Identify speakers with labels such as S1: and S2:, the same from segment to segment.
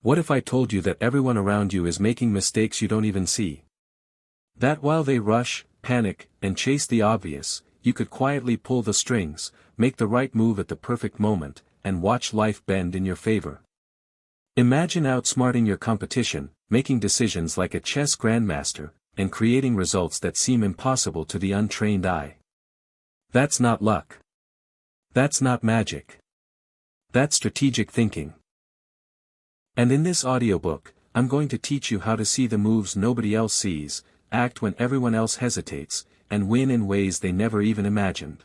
S1: What if I told you that everyone around you is making mistakes you don't even see? That while they rush, panic, and chase the obvious, you could quietly pull the strings, make the right move at the perfect moment, and watch life bend in your favor. Imagine outsmarting your competition, making decisions like a chess grandmaster, and creating results that seem impossible to the untrained eye. That's not luck. That's not magic. That's strategic thinking. And in this audiobook, I'm going to teach you how to see the moves nobody else sees, act when everyone else hesitates, and win in ways they never even imagined.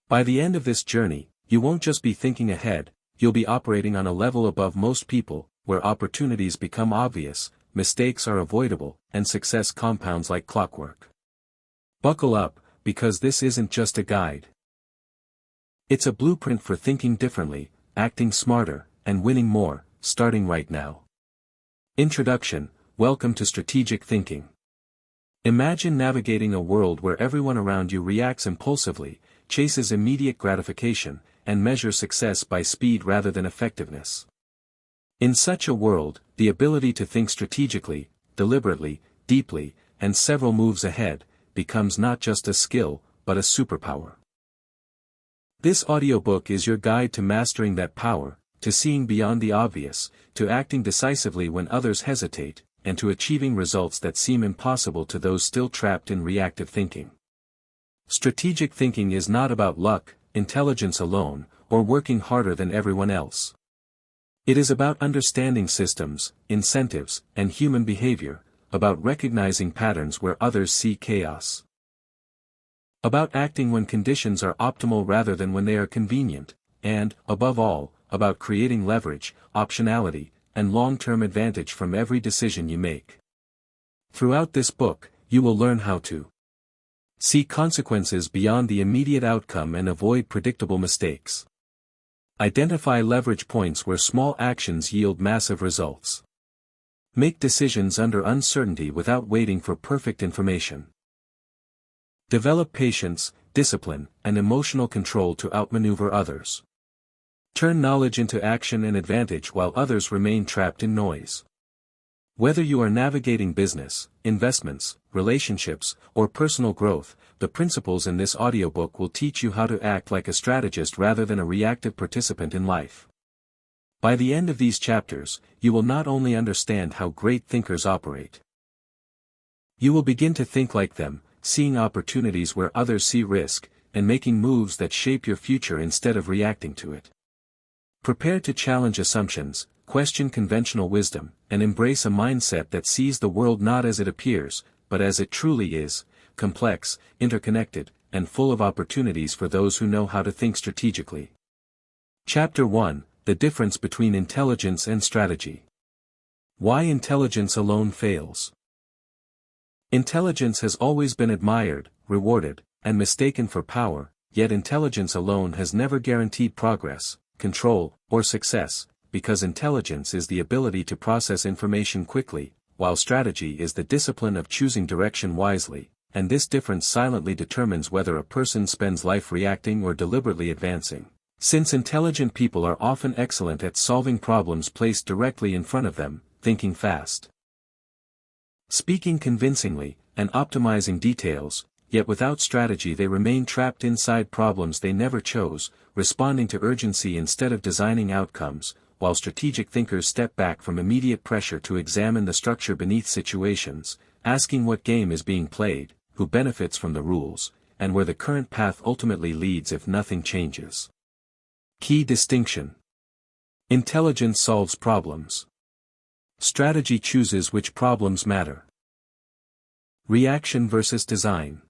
S1: By the end of this journey, you won't just be thinking ahead, you'll be operating on a level above most people, where opportunities become obvious, mistakes are avoidable, and success compounds like clockwork. Buckle up, because this isn't just a guide. It's a blueprint for thinking differently, acting smarter, and winning more, starting right now. Introduction. Welcome to strategic thinking. Imagine navigating a world where everyone around you reacts impulsively, chases immediate gratification, and measures success by speed rather than effectiveness. In such a world, the ability to think strategically, deliberately, deeply, and several moves ahead, becomes not just a skill, but a superpower. This audiobook is your guide to mastering that power, to seeing beyond the obvious, to acting decisively when others hesitate, and to achieving results that seem impossible to those still trapped in reactive thinking. Strategic thinking is not about luck, intelligence alone, or working harder than everyone else. It is about understanding systems, incentives, and human behavior, about recognizing patterns where others see chaos. About acting when conditions are optimal rather than when they are convenient, and, above all, about creating leverage, optionality, and long-term advantage from every decision you make. Throughout this book, you will learn how to see consequences beyond the immediate outcome and avoid predictable mistakes. Identify leverage points where small actions yield massive results. Make decisions under uncertainty without waiting for perfect information. Develop patience, discipline, and emotional control to outmaneuver others. Turn knowledge into action and advantage while others remain trapped in noise. Whether you are navigating business, investments, relationships, or personal growth, the principles in this audiobook will teach you how to act like a strategist rather than a reactive participant in life. By the end of these chapters, you will not only understand how great thinkers operate. You will begin to think like them, seeing opportunities where others see risk, and making moves that shape your future instead of reacting to it. Prepare to challenge assumptions, question conventional wisdom, and embrace a mindset that sees the world not as it appears, but as it truly is, complex, interconnected, and full of opportunities for those who know how to think strategically. Chapter 1: The Difference Between Intelligence and Strategy. Why intelligence alone fails. Intelligence has always been admired, rewarded, and mistaken for power, yet intelligence alone has never guaranteed progress, control, or success, because intelligence is the ability to process information quickly, while strategy is the discipline of choosing direction wisely, and this difference silently determines whether a person spends life reacting or deliberately advancing. Since intelligent people are often excellent at solving problems placed directly in front of them, thinking fast, speaking convincingly, and optimizing details, yet without strategy they remain trapped inside problems they never chose, responding to urgency instead of designing outcomes, while strategic thinkers step back from immediate pressure to examine the structure beneath situations, asking what game is being played, who benefits from the rules, and where the current path ultimately leads if nothing changes. Key distinction. Intelligence solves problems. Strategy chooses which problems matter. Reaction versus design.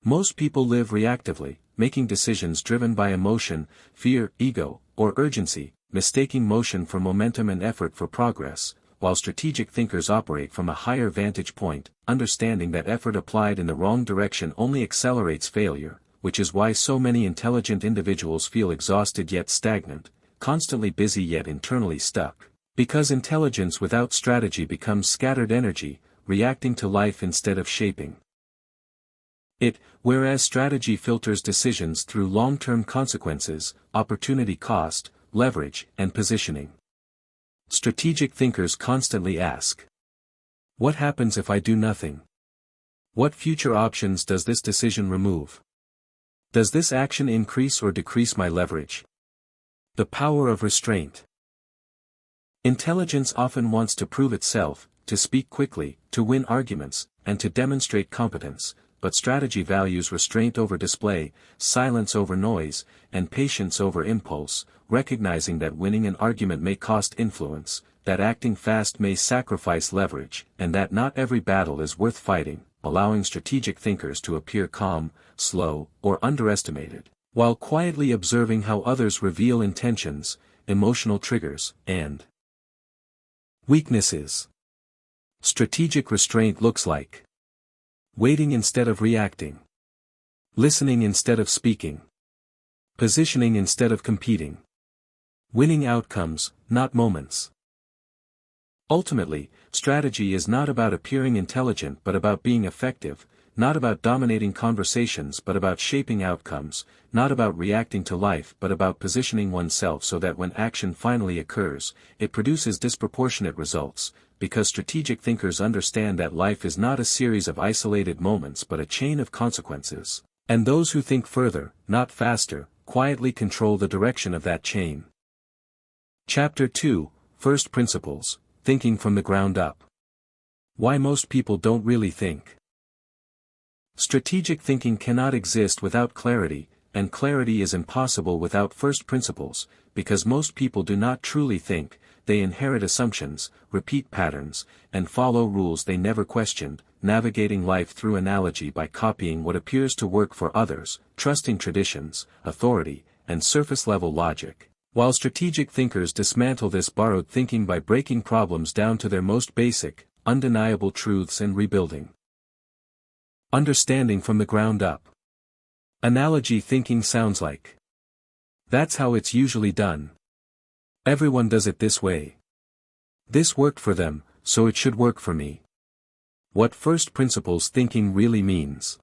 S1: Most people live reactively, making decisions driven by emotion, fear, ego, or urgency, mistaking motion for momentum and effort for progress, while strategic thinkers operate from a higher vantage point, understanding that effort applied in the wrong direction only accelerates failure, which is why so many intelligent individuals feel exhausted yet stagnant, constantly busy yet internally stuck, because intelligence without strategy becomes scattered energy, reacting to life instead of shaping it, whereas strategy filters decisions through long-term consequences, opportunity cost, leverage, and positioning. Strategic thinkers constantly ask, what happens if I do nothing? What future options does this decision remove? Does this action increase or decrease my leverage? The power of restraint. Intelligence often wants to prove itself, to speak quickly, to win arguments, and to demonstrate competence, but strategy values restraint over display, silence over noise, and patience over impulse, recognizing that winning an argument may cost influence, that acting fast may sacrifice leverage, and that not every battle is worth fighting, allowing strategic thinkers to appear calm, slow, or underestimated, while quietly observing how others reveal intentions, emotional triggers, and weaknesses. Strategic restraint looks like waiting instead of reacting, listening instead of speaking, positioning instead of competing, winning outcomes, not moments. Ultimately, strategy is not about appearing intelligent but about being effective, not about dominating conversations but about shaping outcomes, not about reacting to life but about positioning oneself so that when action finally occurs, it produces disproportionate results, because strategic thinkers understand that life is not a series of isolated moments but a chain of consequences, and those who think further, not faster, quietly control the direction of that chain. Chapter 2, First Principles, Thinking from the Ground Up. Why most people don't really think. Strategic thinking cannot exist without clarity, and clarity is impossible without first principles, because most people do not truly think, they inherit assumptions, repeat patterns, and follow rules they never questioned, navigating life through analogy by copying what appears to work for others, trusting traditions, authority, and surface-level logic, while strategic thinkers dismantle this borrowed thinking by breaking problems down to their most basic, undeniable truths and rebuilding. Understanding from the ground up. Analogy thinking sounds like, that's how it's usually done. Everyone does it this way. This worked for them, so it should work for me. What first principles thinking really means.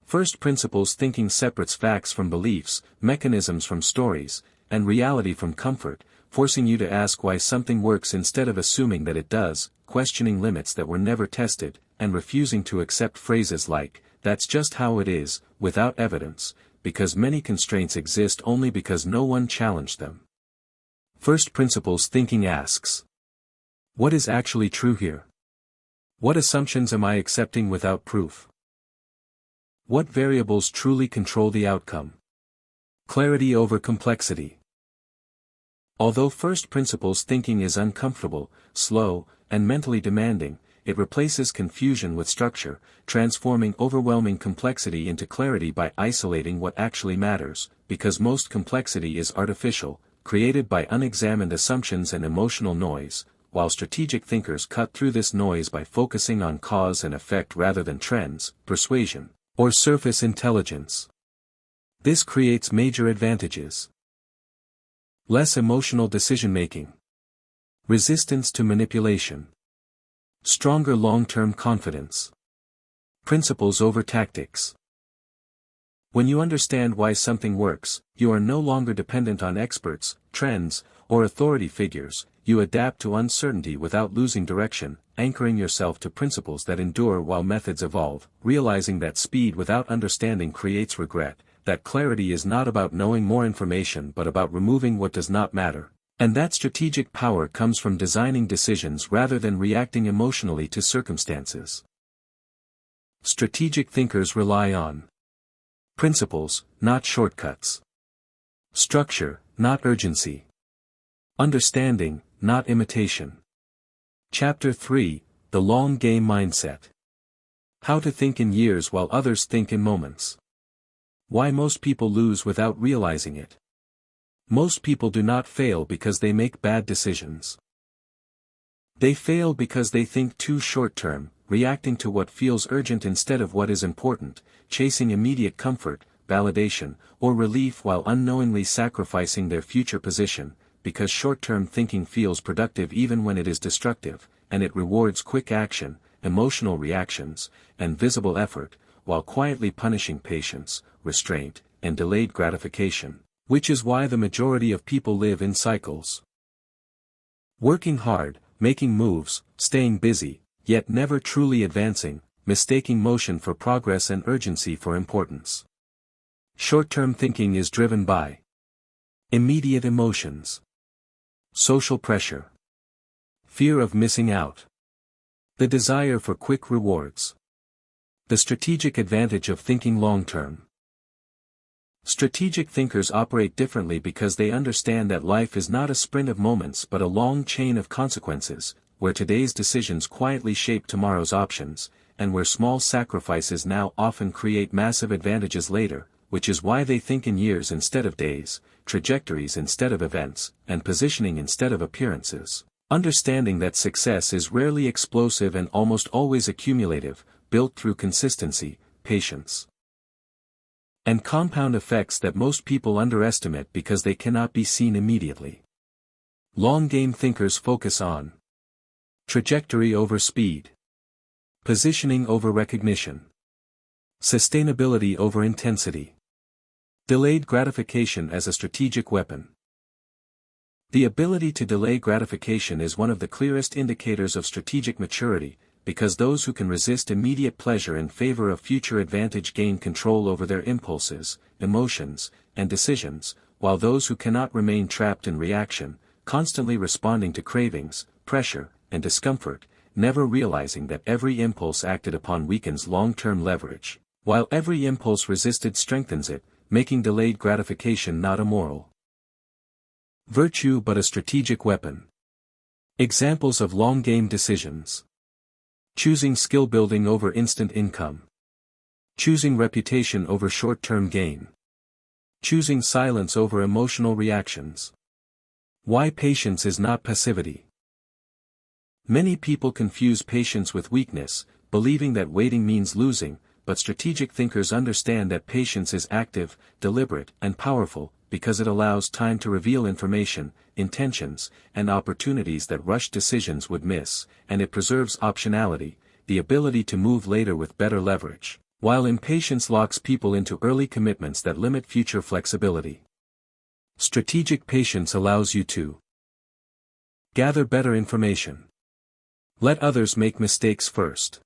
S1: First principles thinking separates facts from beliefs, mechanisms from stories, and reality from comfort, forcing you to ask why something works instead of assuming that it does, questioning limits that were never tested, and refusing to accept phrases like, that's just how it is, without evidence, because many constraints exist only because no one challenged them. First principles thinking asks, what is actually true here? What assumptions am I accepting without proof? What variables truly control the outcome? Clarity over complexity. Although first principles thinking is uncomfortable, slow, and mentally demanding, it replaces confusion with structure, transforming overwhelming complexity into clarity by isolating what actually matters, because most complexity is artificial, created by unexamined assumptions and emotional noise, while strategic thinkers cut through this noise by focusing on cause and effect rather than trends, persuasion, or surface intelligence. This creates major advantages. Less emotional decision-making. Resistance to manipulation. Stronger long-term confidence. Principles over tactics. When you understand why something works, you are no longer dependent on experts, trends, or authority figures, you adapt to uncertainty without losing direction, anchoring yourself to principles that endure while methods evolve, realizing that speed without understanding creates regret, that clarity is not about knowing more information but about removing what does not matter, and that strategic power comes from designing decisions rather than reacting emotionally to circumstances. Strategic thinkers rely on principles, not shortcuts. Structure, not urgency. Understanding, not imitation. Chapter 3, The Long Game Mindset. How to think in years while others think in moments. Why most people lose without realizing it. Most people do not fail because they make bad decisions. They fail because they think too short-term, reacting to what feels urgent instead of what is important, chasing immediate comfort, validation, or relief while unknowingly sacrificing their future position, because short-term thinking feels productive even when it is destructive, and it rewards quick action, emotional reactions, and visible effort, while quietly punishing patience, restraint, and delayed gratification, which is why the majority of people live in cycles. Working hard, making moves, staying busy, yet never truly advancing, mistaking motion for progress and urgency for importance. Short-term thinking is driven by immediate emotions, social pressure, fear of missing out, the desire for quick rewards, the strategic advantage of thinking long-term. Strategic thinkers operate differently because they understand that life is not a sprint of moments but a long chain of consequences, where today's decisions quietly shape tomorrow's options, and where small sacrifices now often create massive advantages later, which is why they think in years instead of days, trajectories instead of events, and positioning instead of appearances. Understanding that success is rarely explosive and almost always accumulative, built through consistency, patience, and compound effects that most people underestimate because they cannot be seen immediately. Long-game thinkers focus on trajectory over speed, positioning over recognition, sustainability over intensity, delayed gratification as a strategic weapon. The ability to delay gratification is one of the clearest indicators of strategic maturity, because those who can resist immediate pleasure in favor of future advantage gain control over their impulses, emotions, and decisions, while those who cannot remain trapped in reaction, constantly responding to cravings, pressure, and discomfort, never realizing that every impulse acted upon weakens long-term leverage, while every impulse resisted strengthens it, making delayed gratification not a moral virtue but a strategic weapon. Examples of long-game decisions: choosing skill building over instant income, choosing reputation over short-term gain, choosing silence over emotional reactions. Why patience is not passivity. Many people confuse patience with weakness, believing that waiting means losing, but strategic thinkers understand that patience is active, deliberate, and powerful, because it allows time to reveal information, intentions, and opportunities that rushed decisions would miss, and it preserves optionality, the ability to move later with better leverage, while impatience locks people into early commitments that limit future flexibility. Strategic patience allows you to gather better information, let others make mistakes first,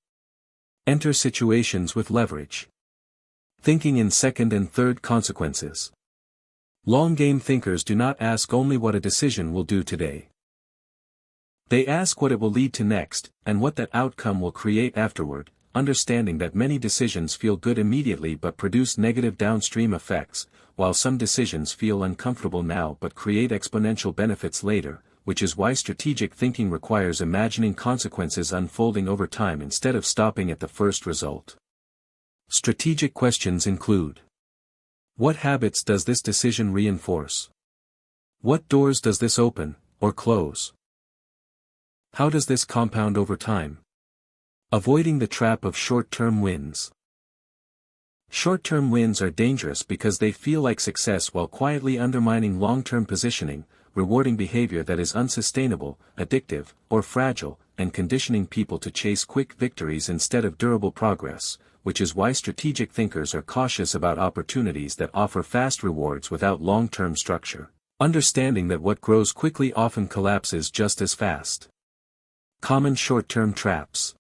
S1: enter situations with leverage, thinking in second and third consequences. Long-game thinkers do not ask only what a decision will do today. They ask what it will lead to next, and what that outcome will create afterward, understanding that many decisions feel good immediately but produce negative downstream effects, while some decisions feel uncomfortable now but create exponential benefits later, which is why strategic thinking requires imagining consequences unfolding over time instead of stopping at the first result. Strategic questions include: what habits does this decision reinforce? What doors does this open, or close? How does this compound over time? Avoiding the trap of short-term wins. Short-term wins are dangerous because they feel like success while quietly undermining long-term positioning, rewarding behavior that is unsustainable, addictive, or fragile, and conditioning people to chase quick victories instead of durable progress, which is why strategic thinkers are cautious about opportunities that offer fast rewards without long-term structure, understanding that what grows quickly often collapses just as fast. Common short-term traps.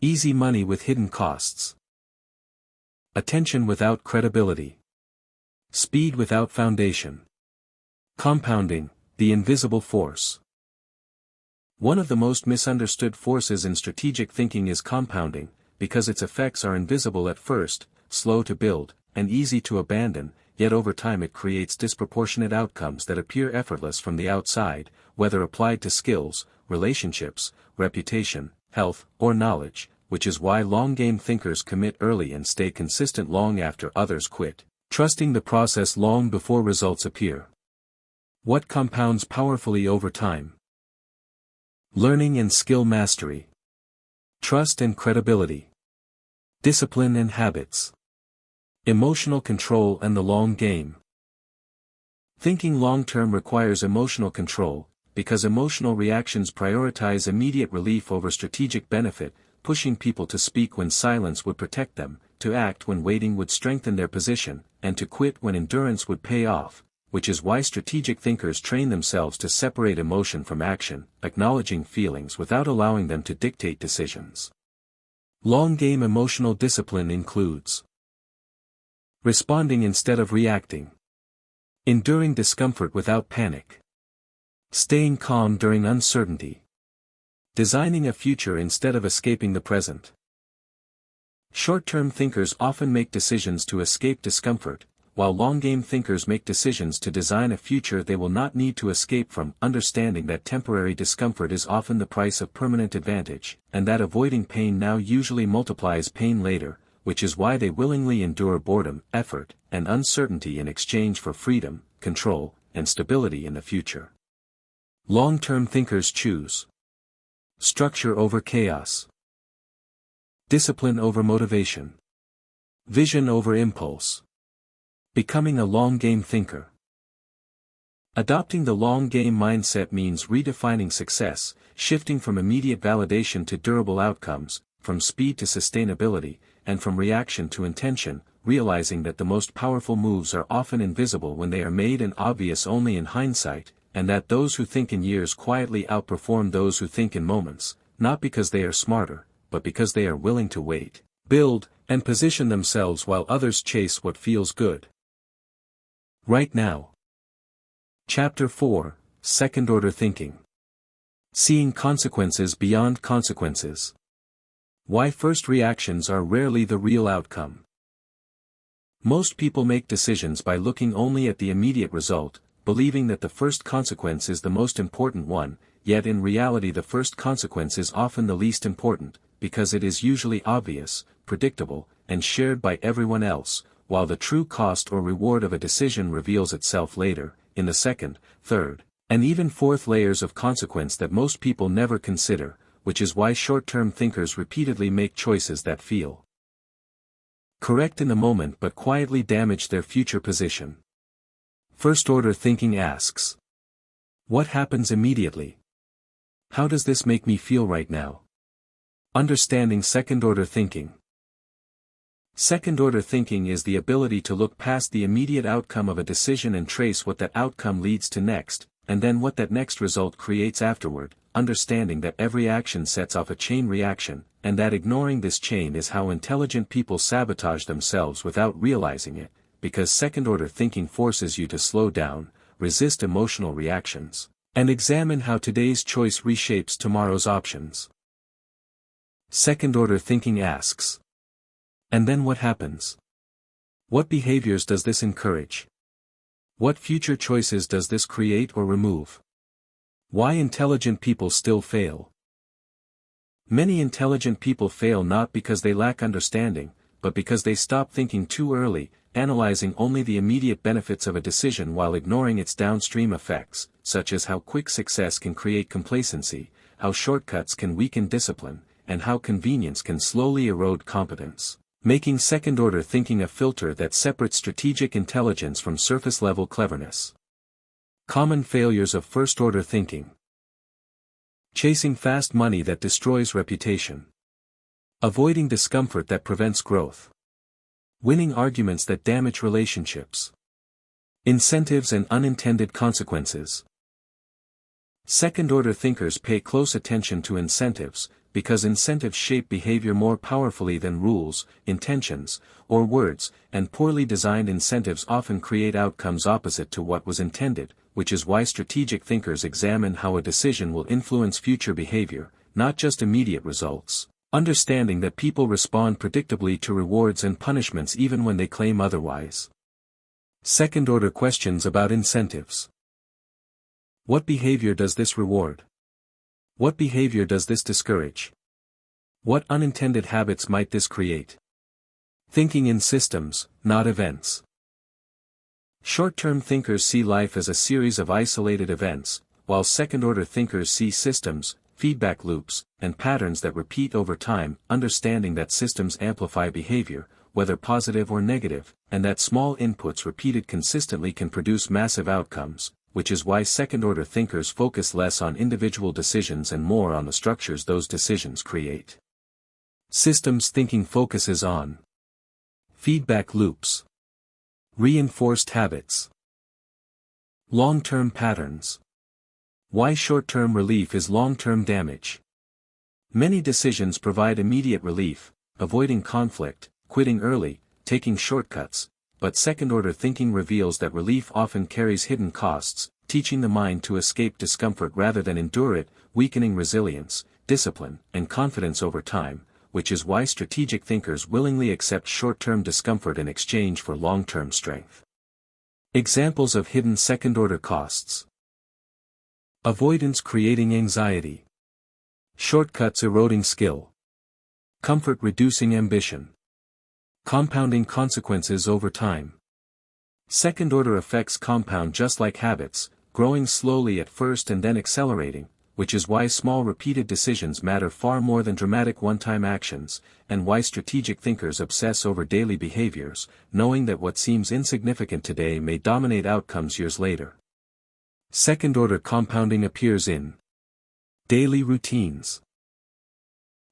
S1: Easy money with hidden costs. Attention without credibility. Speed without foundation. Compounding, the invisible force. One of the most misunderstood forces in strategic thinking is compounding, because its effects are invisible at first, slow to build, and easy to abandon, yet over time it creates disproportionate outcomes that appear effortless from the outside, whether applied to skills, relationships, reputation, health, or knowledge, which is why long-game thinkers commit early and stay consistent long after others quit, trusting the process long before results appear. What compounds powerfully over time? Learning and skill mastery. Trust and credibility. Discipline and habits. Emotional control and the long game. Thinking long-term requires emotional control, because emotional reactions prioritize immediate relief over strategic benefit, pushing people to speak when silence would protect them, to act when waiting would strengthen their position, and to quit when endurance would pay off, which is why strategic thinkers train themselves to separate emotion from action, acknowledging feelings without allowing them to dictate decisions. Long-game emotional discipline includes responding instead of reacting, enduring discomfort without panic, staying calm during uncertainty, designing a future instead of escaping the present. Short-term thinkers often make decisions to escape discomfort, while long-game thinkers make decisions to design a future they will not need to escape from, understanding that temporary discomfort is often the price of permanent advantage, and that avoiding pain now usually multiplies pain later, which is why they willingly endure boredom, effort, and uncertainty in exchange for freedom, control, and stability in the future. Long-term thinkers choose structure over chaos, discipline over motivation, vision over impulse. Becoming a long-game thinker. Adopting the long-game mindset means redefining success, shifting from immediate validation to durable outcomes, from speed to sustainability, and from reaction to intention, realizing that the most powerful moves are often invisible when they are made and obvious only in hindsight, and that those who think in years quietly outperform those who think in moments, not because they are smarter, but because they are willing to wait, build, and position themselves while others chase what feels good. Right now. Chapter 4, Second-Order Thinking. Seeing consequences beyond consequences. Why first reactions are rarely the real outcome. Most people make decisions by looking only at the immediate result, believing that the first consequence is the most important one, yet in reality the first consequence is often the least important, because it is usually obvious, predictable, and shared by everyone else, while the true cost or reward of a decision reveals itself later, in the second, third, and even fourth layers of consequence that most people never consider, which is why short-term thinkers repeatedly make choices that feel correct in the moment but quietly damage their future position. First-order thinking asks, what happens immediately? How does this make me feel right now? Understanding second-order thinking. Second-order thinking is the ability to look past the immediate outcome of a decision and trace what that outcome leads to next, and then what that next result creates afterward, understanding that every action sets off a chain reaction, and that ignoring this chain is how intelligent people sabotage themselves without realizing it, because second-order thinking forces you to slow down, resist emotional reactions, and examine how today's choice reshapes tomorrow's options. Second-order thinking asks, and then what happens? What behaviors does this encourage? What future choices does this create or remove? Why intelligent people still fail? Many intelligent people fail not because they lack understanding, but because they stop thinking too early, analyzing only the immediate benefits of a decision while ignoring its downstream effects, such as how quick success can create complacency, how shortcuts can weaken discipline, and how convenience can slowly erode competence, making second-order thinking a filter that separates strategic intelligence from surface-level cleverness. Common failures of first-order thinking. Chasing fast money that destroys reputation. Avoiding discomfort that prevents growth. Winning arguments that damage relationships. Incentives and unintended consequences. Second-order thinkers pay close attention to incentives, because incentives shape behavior more powerfully than rules, intentions, or words, and poorly designed incentives often create outcomes opposite to what was intended, which is why strategic thinkers examine how a decision will influence future behavior, not just immediate results, understanding that people respond predictably to rewards and punishments even when they claim otherwise. Second-order questions about incentives. What behavior does this reward? What behavior does this discourage? What unintended habits might this create? Thinking in systems, not events. Short-term thinkers see life as a series of isolated events, while second-order thinkers see systems, feedback loops, and patterns that repeat over time, understanding that systems amplify behavior, whether positive or negative, and that small inputs repeated consistently can produce massive outcomes, which is why second-order thinkers focus less on individual decisions and more on the structures those decisions create. Systems thinking focuses on feedback loops, reinforced habits, Long-term patterns. Why short-term relief is long-term damage. Many decisions provide immediate relief, avoiding conflict, quitting early, taking shortcuts, but second-order thinking reveals that relief often carries hidden costs, teaching the mind to escape discomfort rather than endure it, weakening resilience, discipline, and confidence over time, which is why strategic thinkers willingly accept short-term discomfort in exchange for long-term strength. Examples of hidden second-order costs. Avoidance creating anxiety. Shortcuts eroding skill. Comfort reducing ambition. Compounding consequences over time. Second-order effects compound just like habits, growing slowly at first and then accelerating, which is why small repeated decisions matter far more than dramatic one-time actions, and why strategic thinkers obsess over daily behaviors, knowing that what seems insignificant today may dominate outcomes years later. Second-order compounding appears in daily routines.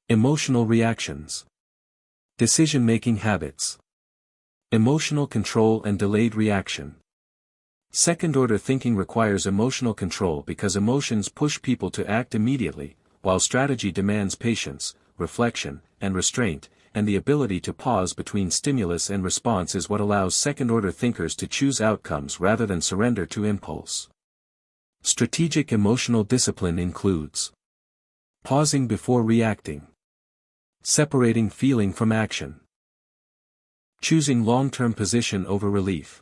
S1: Emotional reactions. Decision-making habits. Emotional control and delayed reaction. Second-order thinking requires emotional control because emotions push people to act immediately, while strategy demands patience, reflection, and restraint, and the ability to pause between stimulus and response is what allows second-order thinkers to choose outcomes rather than surrender to impulse. Strategic emotional discipline includes pausing before reacting, separating feeling from action, choosing long-term position over relief,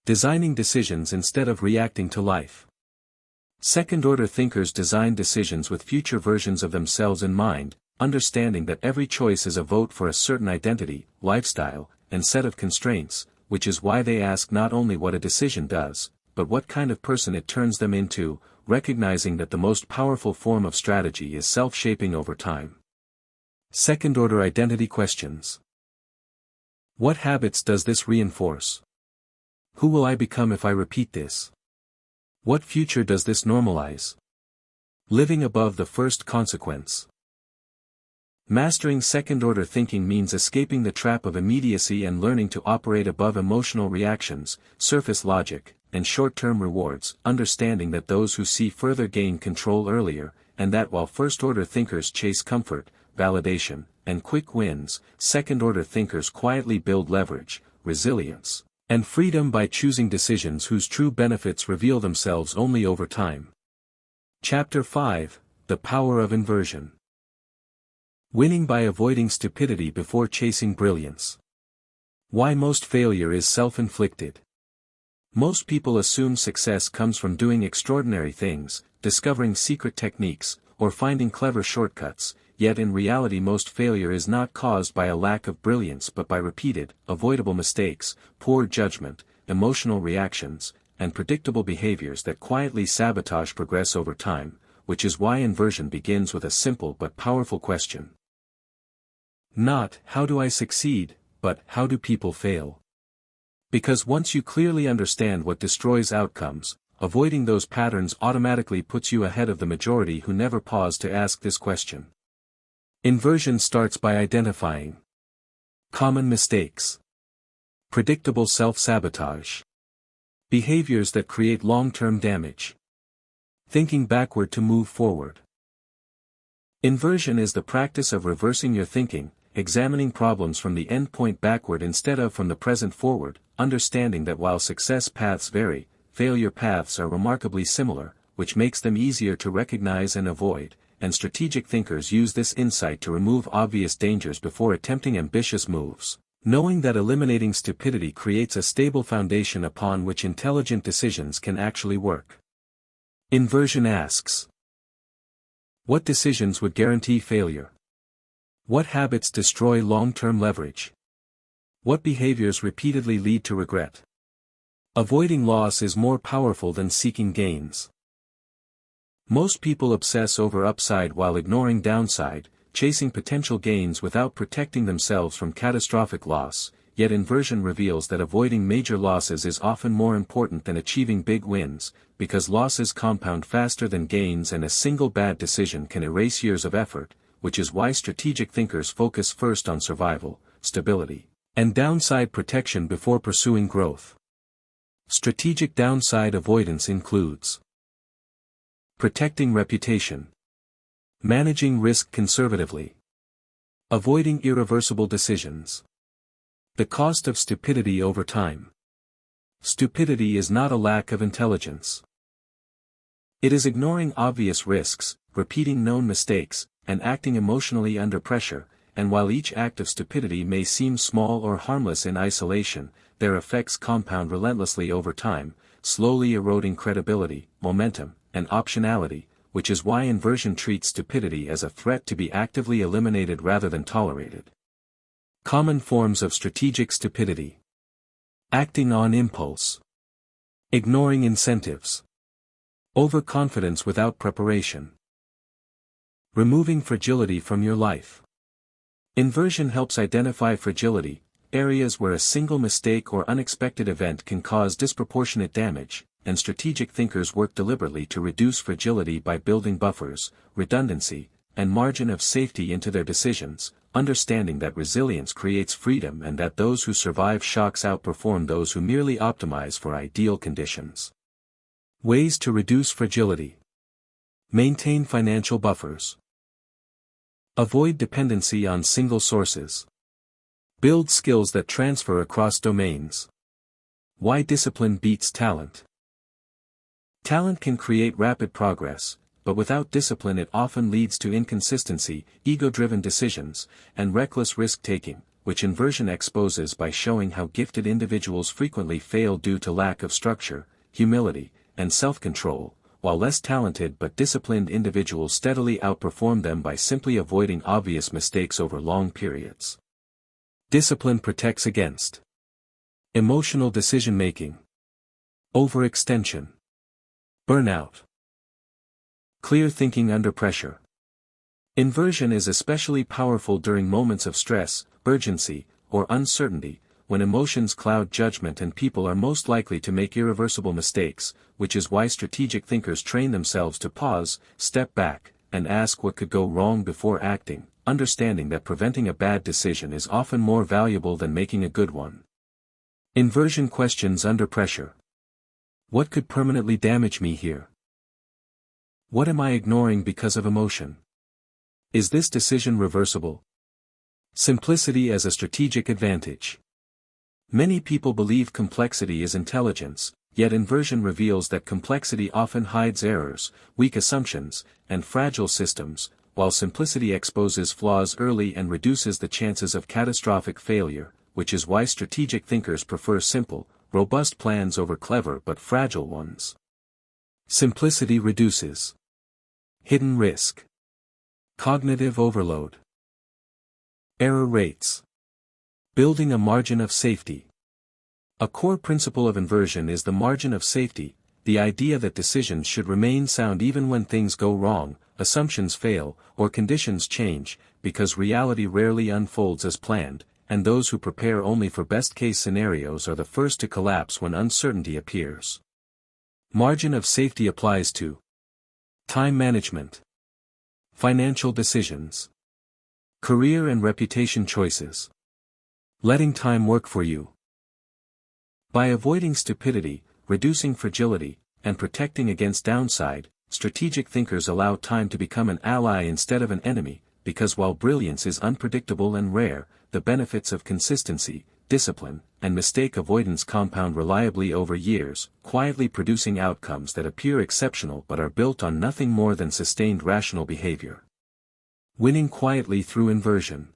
S1: designing decisions instead of reacting to life. Second-order thinkers design decisions with future versions of themselves in mind, understanding that every choice is a vote for a certain identity, lifestyle, and set of constraints, which is why they ask not only what a decision does, but what kind of person it turns them into, recognizing that the most powerful form of strategy is self-shaping over time. Second-order identity questions. What habits does this reinforce? Who will I become if I repeat this? What future does this normalize? Living above the first consequence. Mastering second-order thinking means escaping the trap of immediacy and learning to operate above emotional reactions, surface logic, and short-term rewards, understanding that those who see further gain control earlier, and that while first-order thinkers chase comfort, validation, and quick wins, second-order thinkers quietly build leverage, resilience, and freedom by choosing decisions whose true benefits reveal themselves only over time. Chapter 5: The Power of Inversion. Winning by avoiding stupidity before chasing brilliance. Why most failure is self-inflicted. Most people assume success comes from doing extraordinary things, discovering secret techniques, or finding clever shortcuts, yet in reality most failure is not caused by a lack of brilliance but by repeated, avoidable mistakes, poor judgment, emotional reactions, and predictable behaviors that quietly sabotage progress over time, which is why inversion begins with a simple but powerful question. Not, how do I succeed, but, how do people fail? Because once you clearly understand what destroys outcomes, avoiding those patterns automatically puts you ahead of the majority who never pause to ask this question. Inversion starts by identifying common mistakes, predictable self-sabotage, behaviors that create long-term damage, thinking backward to move forward. Inversion is the practice of reversing your thinking, examining problems from the end point backward instead of from the present forward, understanding that while success paths vary, failure paths are remarkably similar, which makes them easier to recognize and avoid, and strategic thinkers use this insight to remove obvious dangers before attempting ambitious moves, knowing that eliminating stupidity creates a stable foundation upon which intelligent decisions can actually work. Inversion asks: what decisions would guarantee failure? What habits destroy long-term leverage? What behaviors repeatedly lead to regret? Avoiding loss is more powerful than seeking gains. Most people obsess over upside while ignoring downside, chasing potential gains without protecting themselves from catastrophic loss, yet inversion reveals that avoiding major losses is often more important than achieving big wins, because losses compound faster than gains and a single bad decision can erase years of effort, which is why strategic thinkers focus first on survival, stability, and downside protection before pursuing growth. Strategic downside avoidance includes protecting reputation, managing risk conservatively, avoiding irreversible decisions. The cost of stupidity over time. Stupidity is not a lack of intelligence. It is ignoring obvious risks, repeating known mistakes, and acting emotionally under pressure, and while each act of stupidity may seem small or harmless in isolation, their effects compound relentlessly over time, slowly eroding credibility, momentum, and optionality, which is why inversion treats stupidity as a threat to be actively eliminated rather than tolerated. Common forms of strategic stupidity. Acting on impulse. Ignoring incentives. Overconfidence without preparation. Removing fragility from your life. Inversion helps identify fragility, areas where a single mistake or unexpected event can cause disproportionate damage, and strategic thinkers work deliberately to reduce fragility by building buffers, redundancy, and margin of safety into their decisions, understanding that resilience creates freedom and that those who survive shocks outperform those who merely optimize for ideal conditions. Ways to reduce fragility. Maintain financial buffers. Avoid dependency on single sources. Build skills that transfer across domains. Why discipline beats talent. Talent can create rapid progress, but without discipline it often leads to inconsistency, ego-driven decisions, and reckless risk-taking, which inversion exposes by showing how gifted individuals frequently fail due to lack of structure, humility, and self-control, while less talented but disciplined individuals steadily outperform them by simply avoiding obvious mistakes over long periods. Discipline protects against emotional decision-making, overextension, burnout, clear thinking under pressure. Inversion is especially powerful during moments of stress, urgency, or uncertainty, when emotions cloud judgment and people are most likely to make irreversible mistakes, which is why strategic thinkers train themselves to pause, step back, and ask what could go wrong before acting, understanding that preventing a bad decision is often more valuable than making a good one. Inversion questions under pressure. What could permanently damage me here? What am I ignoring because of emotion? Is this decision reversible? Simplicity as a strategic advantage. Many people believe complexity is intelligence, yet inversion reveals that complexity often hides errors, weak assumptions, and fragile systems, while simplicity exposes flaws early and reduces the chances of catastrophic failure, which is why strategic thinkers prefer simple, robust plans over clever but fragile ones. Simplicity reduces hidden risk, cognitive overload, error rates, building a margin of safety. A core principle of inversion is the margin of safety, the idea that decisions should remain sound even when things go wrong, assumptions fail, or conditions change, because reality rarely unfolds as planned, and those who prepare only for best-case scenarios are the first to collapse when uncertainty appears. Margin of safety applies to time management, financial decisions, career and reputation choices, letting time work for you. By avoiding stupidity, reducing fragility, and protecting against downside, strategic thinkers allow time to become an ally instead of an enemy, because while brilliance is unpredictable and rare, the benefits of consistency, discipline, and mistake avoidance compound reliably over years, quietly producing outcomes that appear exceptional but are built on nothing more than sustained rational behavior. Winning quietly through inversion.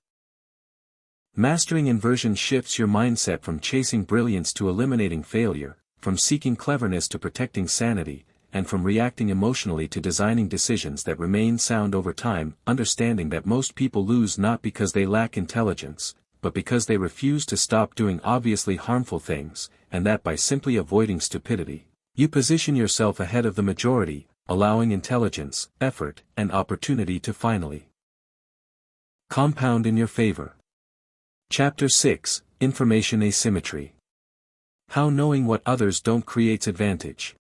S1: Mastering inversion shifts your mindset from chasing brilliance to eliminating failure, from seeking cleverness to protecting sanity, and from reacting emotionally to designing decisions that remain sound over time, understanding that most people lose not because they lack intelligence, but because they refuse to stop doing obviously harmful things, and that by simply avoiding stupidity, you position yourself ahead of the majority, allowing intelligence, effort, and opportunity to finally compound in your favor. Chapter 6, Information Asymmetry. How knowing what others don't creates advantage.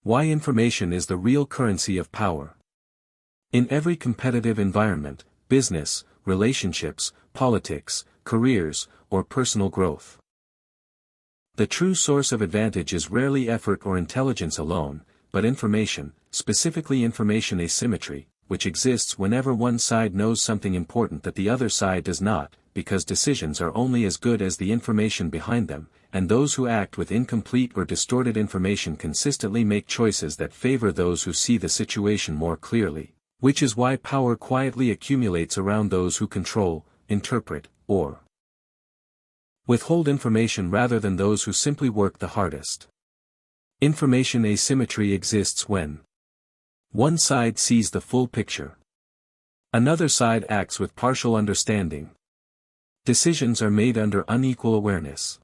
S1: Why information is the real currency of power. In every competitive environment, business, relationships, politics, careers, or personal growth, The true source of advantage is rarely effort or intelligence alone, but information, specifically information asymmetry, which exists whenever one side knows something important that the other side does not, because decisions are only as good as the information behind them, and those who act with incomplete or distorted information consistently make choices that favor those who see the situation more clearly, which is why power quietly accumulates around those who control, interpret, or withhold information rather than those who simply work the hardest. Information asymmetry exists when one side sees the full picture. Another side acts with partial understanding. Decisions are made under unequal awareness.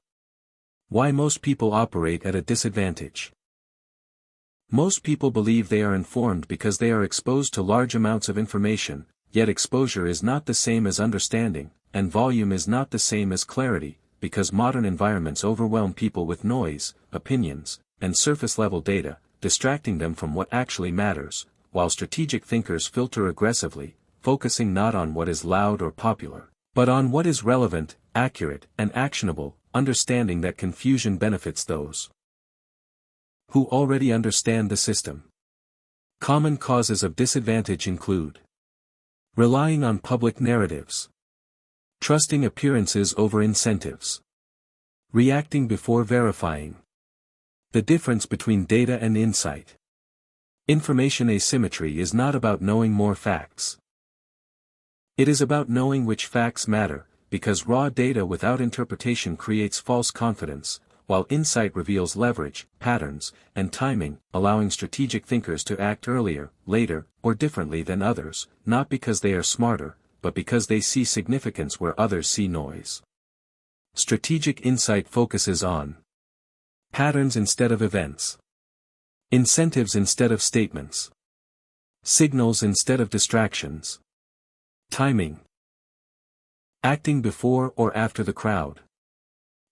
S1: Why most people operate at a disadvantage. Most people believe they are informed because they are exposed to large amounts of information, yet exposure is not the same as understanding, and volume is not the same as clarity, because modern environments overwhelm people with noise, opinions, and surface-level data, distracting them from what actually matters, while strategic thinkers filter aggressively, focusing not on what is loud or popular, but on what is relevant, accurate, and actionable, understanding that confusion benefits those who already understand the system. Common causes of disadvantage include relying on public narratives, trusting appearances over incentives, reacting before verifying. The difference between data and insight. Information asymmetry is not about knowing more facts. It is about knowing which facts matter, because raw data without interpretation creates false confidence, while insight reveals leverage, patterns, and timing, allowing strategic thinkers to act earlier, later, or differently than others, not because they are smarter, but because they see significance where others see noise. Strategic insight focuses on patterns instead of events, incentives instead of statements, signals instead of distractions, timing, acting before or after the crowd.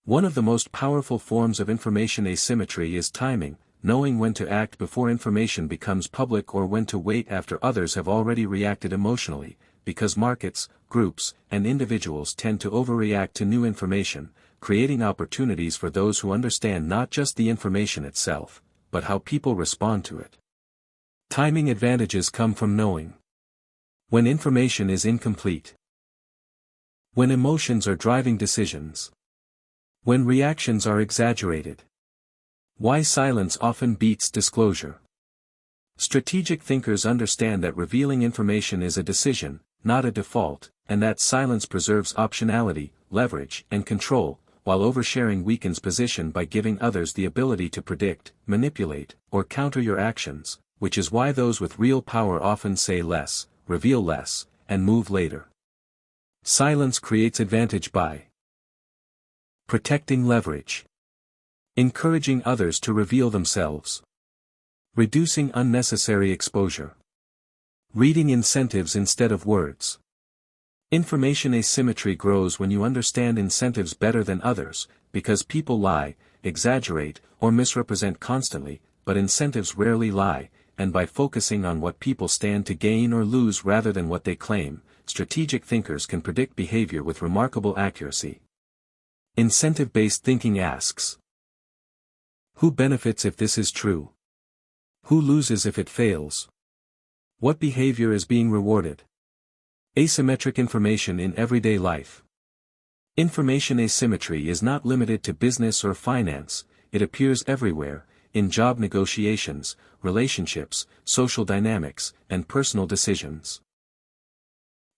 S1: One of the most powerful forms of information asymmetry is timing, knowing when to act before information becomes public or when to wait after others have already reacted emotionally, because markets, groups, and individuals tend to overreact to new information, creating opportunities for those who understand not just the information itself, but how people respond to it. Timing advantages come from knowing when information is incomplete, when emotions are driving decisions, when reactions are exaggerated, why silence often beats disclosure. Strategic thinkers understand that revealing information is a decision, not a default, and that silence preserves optionality, leverage, and control, while oversharing weakens position by giving others the ability to predict, manipulate, or counter your actions, which is why those with real power often say less, reveal less, and move later. Silence creates advantage by protecting leverage, encouraging others to reveal themselves, reducing unnecessary exposure, reading incentives instead of words. Information asymmetry grows when you understand incentives better than others, because people lie, exaggerate, or misrepresent constantly, but incentives rarely lie, and by focusing on what people stand to gain or lose rather than what they claim, strategic thinkers can predict behavior with remarkable accuracy. Incentive-based thinking asks, who benefits if this is true? Who loses if it fails? What behavior is being rewarded? Asymmetric information in everyday life. Information asymmetry is not limited to business or finance, it appears everywhere, in job negotiations, relationships, social dynamics, and personal decisions.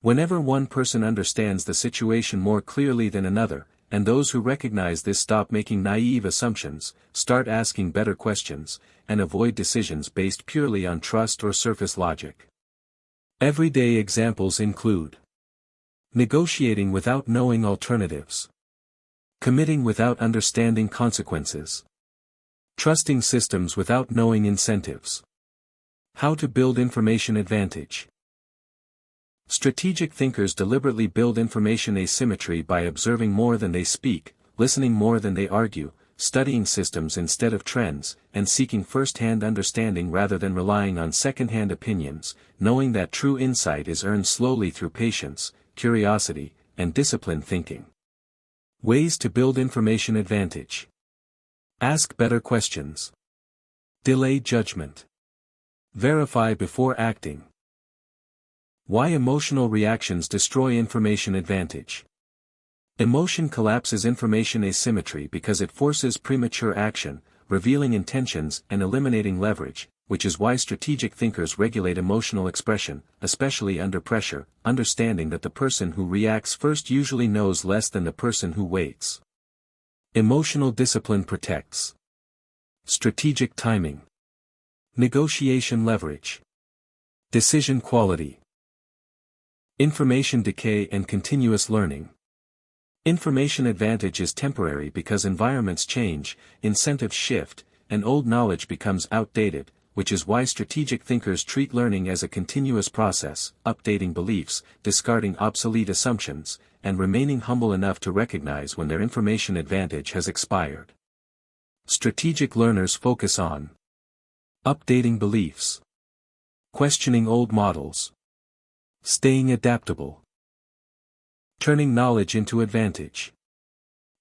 S1: Whenever one person understands the situation more clearly than another, and those who recognize this stop making naive assumptions, start asking better questions, and avoid decisions based purely on trust or surface logic. Everyday examples include negotiating without knowing alternatives, committing without understanding consequences, trusting systems without knowing incentives. How to build information advantage. Strategic thinkers deliberately build information asymmetry by observing more than they speak, listening more than they argue, studying systems instead of trends, and seeking first-hand understanding rather than relying on second-hand opinions, knowing that true insight is earned slowly through patience, curiosity, and disciplined thinking. Ways to build information advantage. Ask better questions. Delay judgment. Verify before acting. Why emotional reactions destroy information advantage. Emotion collapses information asymmetry because it forces premature action, revealing intentions and eliminating leverage, which is why strategic thinkers regulate emotional expression, especially under pressure, understanding that the person who reacts first usually knows less than the person who waits. Emotional discipline protects. Strategic timing. Negotiation leverage. Decision quality. Information decay and continuous learning. Information advantage is temporary because environments change, incentives shift, and old knowledge becomes outdated, which is why strategic thinkers treat learning as a continuous process, updating beliefs, discarding obsolete assumptions, and remaining humble enough to recognize when their information advantage has expired. Strategic learners focus on updating beliefs, questioning old models, staying adaptable, turning knowledge into advantage.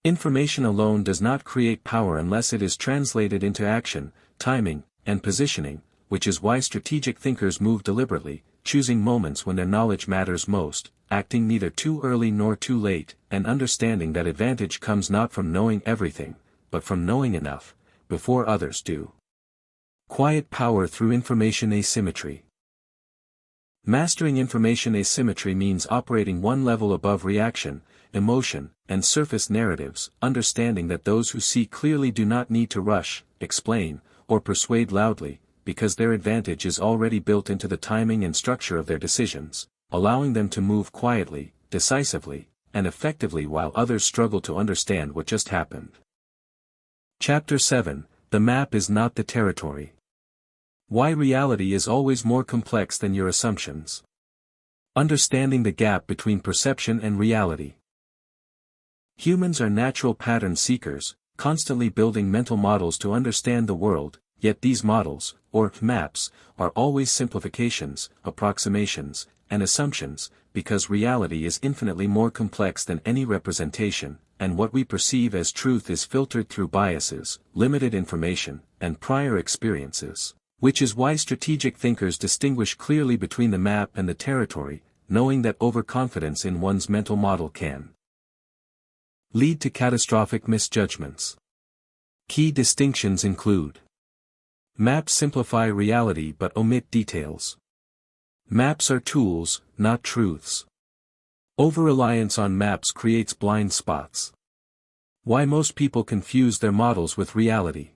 S1: Information alone does not create power unless it is translated into action, timing, and positioning, which is why strategic thinkers move deliberately, choosing moments when their knowledge matters most, acting neither too early nor too late, and understanding that advantage comes not from knowing everything, but from knowing enough, before others do. Quiet power through information asymmetry. Mastering information asymmetry means operating one level above reaction, emotion, and surface narratives, understanding that those who see clearly do not need to rush, explain, or persuade loudly, because their advantage is already built into the timing and structure of their decisions, allowing them to move quietly, decisively, and effectively while others struggle to understand what just happened. Chapter 7: The Map is Not the Territory. Why reality is always more complex than your assumptions. Understanding the gap between perception and reality. Humans are natural pattern seekers, constantly building mental models to understand the world, yet these models, or maps, are always simplifications, approximations, and assumptions, because reality is infinitely more complex than any representation, and what we perceive as truth is filtered through biases, limited information, and prior experiences. Which is why strategic thinkers distinguish clearly between the map and the territory, knowing that overconfidence in one's mental model can lead to catastrophic misjudgments. Key distinctions include: maps simplify reality but omit details. Maps are tools, not truths. Over-reliance on maps creates blind spots. Why most people confuse their models with reality.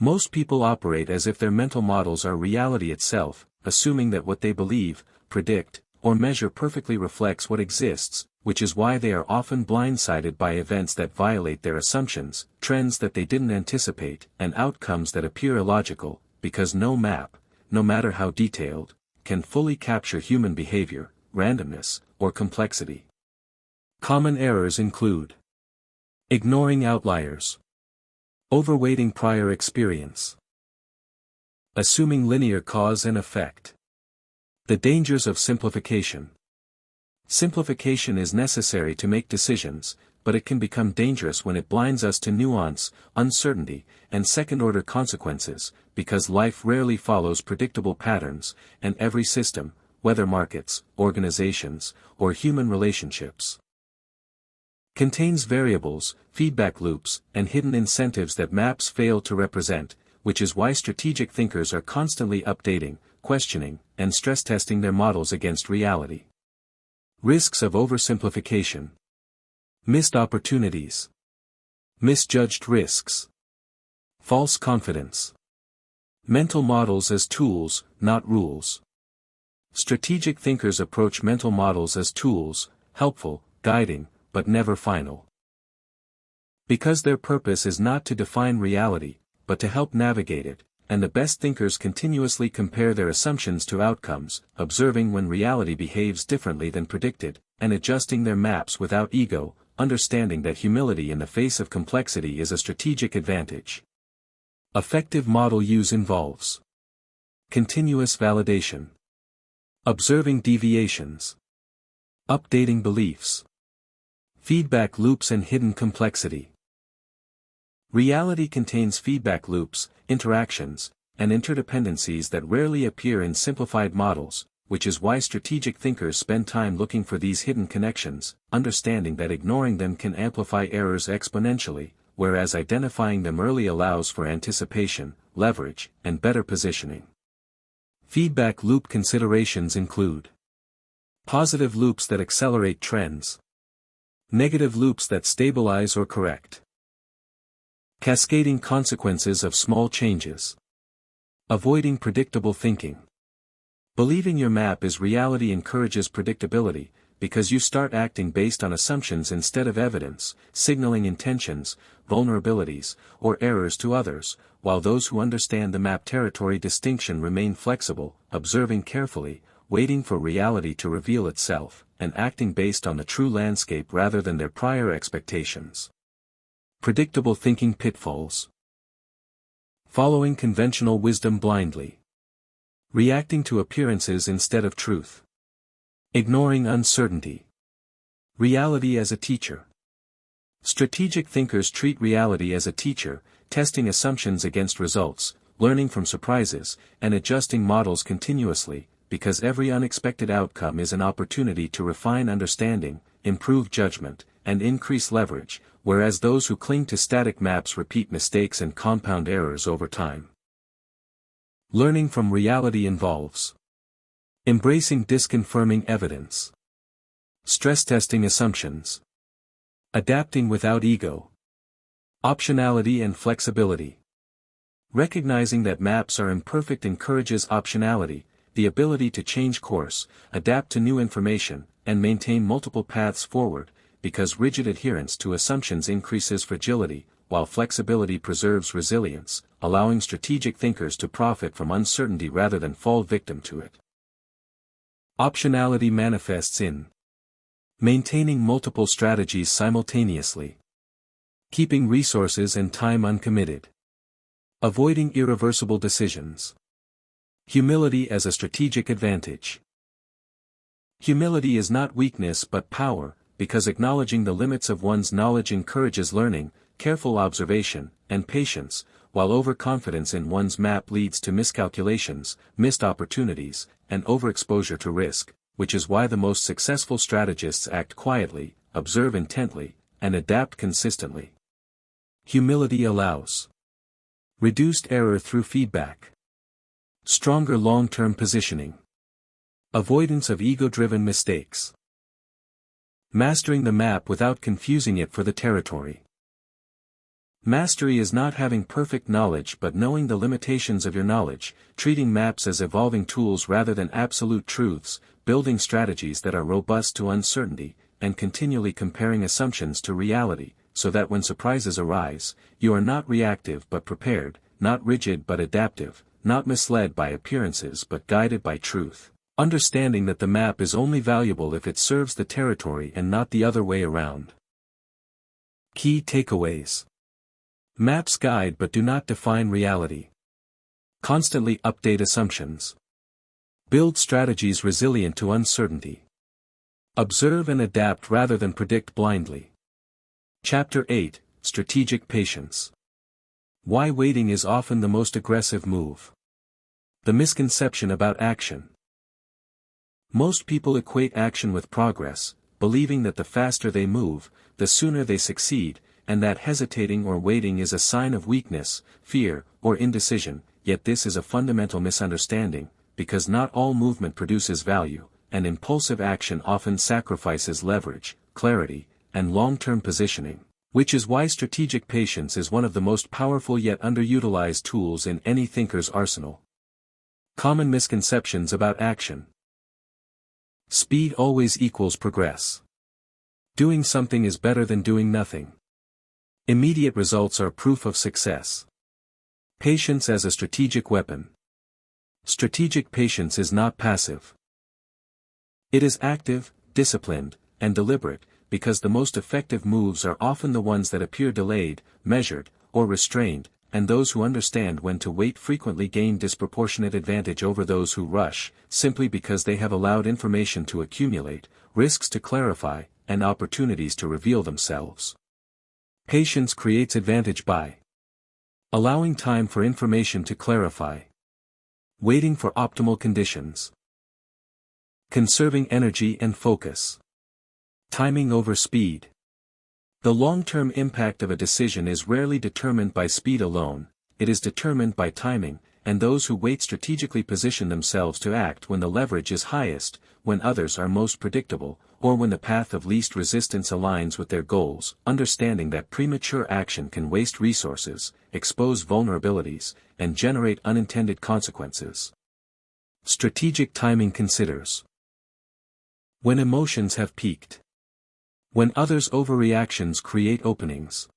S1: Most people operate as if their mental models are reality itself, assuming that what they believe, predict, or measure perfectly reflects what exists, which is why they are often blindsided by events that violate their assumptions, trends that they didn't anticipate, and outcomes that appear illogical, because no map, no matter how detailed, can fully capture human behavior, randomness, or complexity. Common errors include ignoring outliers, overweighting prior experience, assuming linear cause and effect. The dangers of simplification. Simplification is necessary to make decisions, but it can become dangerous when it blinds us to nuance, uncertainty, and second-order consequences, because life rarely follows predictable patterns, and every system, whether markets, organizations, or human relationships, contains variables, feedback loops, and hidden incentives that maps fail to represent, which is why strategic thinkers are constantly updating, questioning, and stress-testing their models against reality. Risks of oversimplification. Missed opportunities. Misjudged risks. False confidence. Mental models as tools, not rules. Strategic thinkers approach mental models as tools, helpful, guiding, but never final. Because their purpose is not to define reality, but to help navigate it, and the best thinkers continuously compare their assumptions to outcomes, observing when reality behaves differently than predicted, and adjusting their maps without ego, understanding that humility in the face of complexity is a strategic advantage. Effective model use involves continuous validation, observing deviations, updating beliefs, feedback loops and hidden complexity. Reality contains feedback loops, interactions, and interdependencies that rarely appear in simplified models, which is why strategic thinkers spend time looking for these hidden connections, understanding that ignoring them can amplify errors exponentially, whereas identifying them early allows for anticipation, leverage, and better positioning. Feedback loop considerations include positive loops that accelerate trends, negative loops that stabilize or correct, cascading consequences of small changes, avoiding predictable thinking. Believing your map is reality encourages predictability, because you start acting based on assumptions instead of evidence, signaling intentions, vulnerabilities, or errors to others, while those who understand the map territory distinction remain flexible, observing carefully, waiting for reality to reveal itself, and acting based on the true landscape rather than their prior expectations. Predictable thinking pitfalls. Following conventional wisdom blindly. Reacting to appearances instead of truth. Ignoring uncertainty. Reality as a teacher. Strategic thinkers treat reality as a teacher, testing assumptions against results, learning from surprises, and adjusting models continuously, because every unexpected outcome is an opportunity to refine understanding, improve judgment, and increase leverage, whereas those who cling to static maps repeat mistakes and compound errors over time. Learning from reality involves embracing disconfirming evidence, stress testing assumptions, adapting without ego, optionality and flexibility. Recognizing that maps are imperfect encourages optionality, the ability to change course, adapt to new information, and maintain multiple paths forward, because rigid adherence to assumptions increases fragility, while flexibility preserves resilience, allowing strategic thinkers to profit from uncertainty rather than fall victim to it. Optionality manifests in maintaining multiple strategies simultaneously, keeping resources and time uncommitted, avoiding irreversible decisions. Humility as a strategic advantage. Humility is not weakness but power, because acknowledging the limits of one's knowledge encourages learning, careful observation, and patience, while overconfidence in one's map leads to miscalculations, missed opportunities, and overexposure to risk, which is why the most successful strategists act quietly, observe intently, and adapt consistently. Humility allows reduced error through feedback, stronger long-term positioning, avoidance of ego-driven mistakes, mastering the map without confusing it for the territory. Mastery is not having perfect knowledge but knowing the limitations of your knowledge, treating maps as evolving tools rather than absolute truths, building strategies that are robust to uncertainty, and continually comparing assumptions to reality, so that when surprises arise, you are not reactive but prepared, not rigid but adaptive, not misled by appearances but guided by truth, understanding that the map is only valuable if it serves the territory and not the other way around. Key takeaways. Maps guide but do not define reality. Constantly update assumptions. Build strategies resilient to uncertainty. Observe and adapt rather than predict blindly. Chapter 8, Strategic Patience. Why waiting is often the most aggressive move. The misconception about action. Most people equate action with progress, believing that the faster they move, the sooner they succeed, and that hesitating or waiting is a sign of weakness, fear, or indecision, yet this is a fundamental misunderstanding, because not all movement produces value, and impulsive action often sacrifices leverage, clarity, and long-term positioning, which is why strategic patience is one of the most powerful yet underutilized tools in any thinker's arsenal. Common misconceptions about action. Speed always equals progress. Doing something is better than doing nothing. Immediate results are proof of success. Patience as a strategic weapon. Strategic patience is not passive. It is active, disciplined, and deliberate, because the most effective moves are often the ones that appear delayed, measured, or restrained, and those who understand when to wait frequently gain disproportionate advantage over those who rush, simply because they have allowed information to accumulate, risks to clarify, and opportunities to reveal themselves. Patience creates advantage by Allowing time for information to clarify. Waiting for optimal conditions. Conserving energy and focus. Timing over speed. The long-term impact of a decision is rarely determined by speed alone, it is determined by timing, and those who wait strategically position themselves to act when the leverage is highest, when others are most predictable, or when the path of least resistance aligns with their goals, understanding that premature action can waste resources, expose vulnerabilities, and generate unintended consequences. Strategic timing considers when emotions have peaked. When others' overreactions create openings.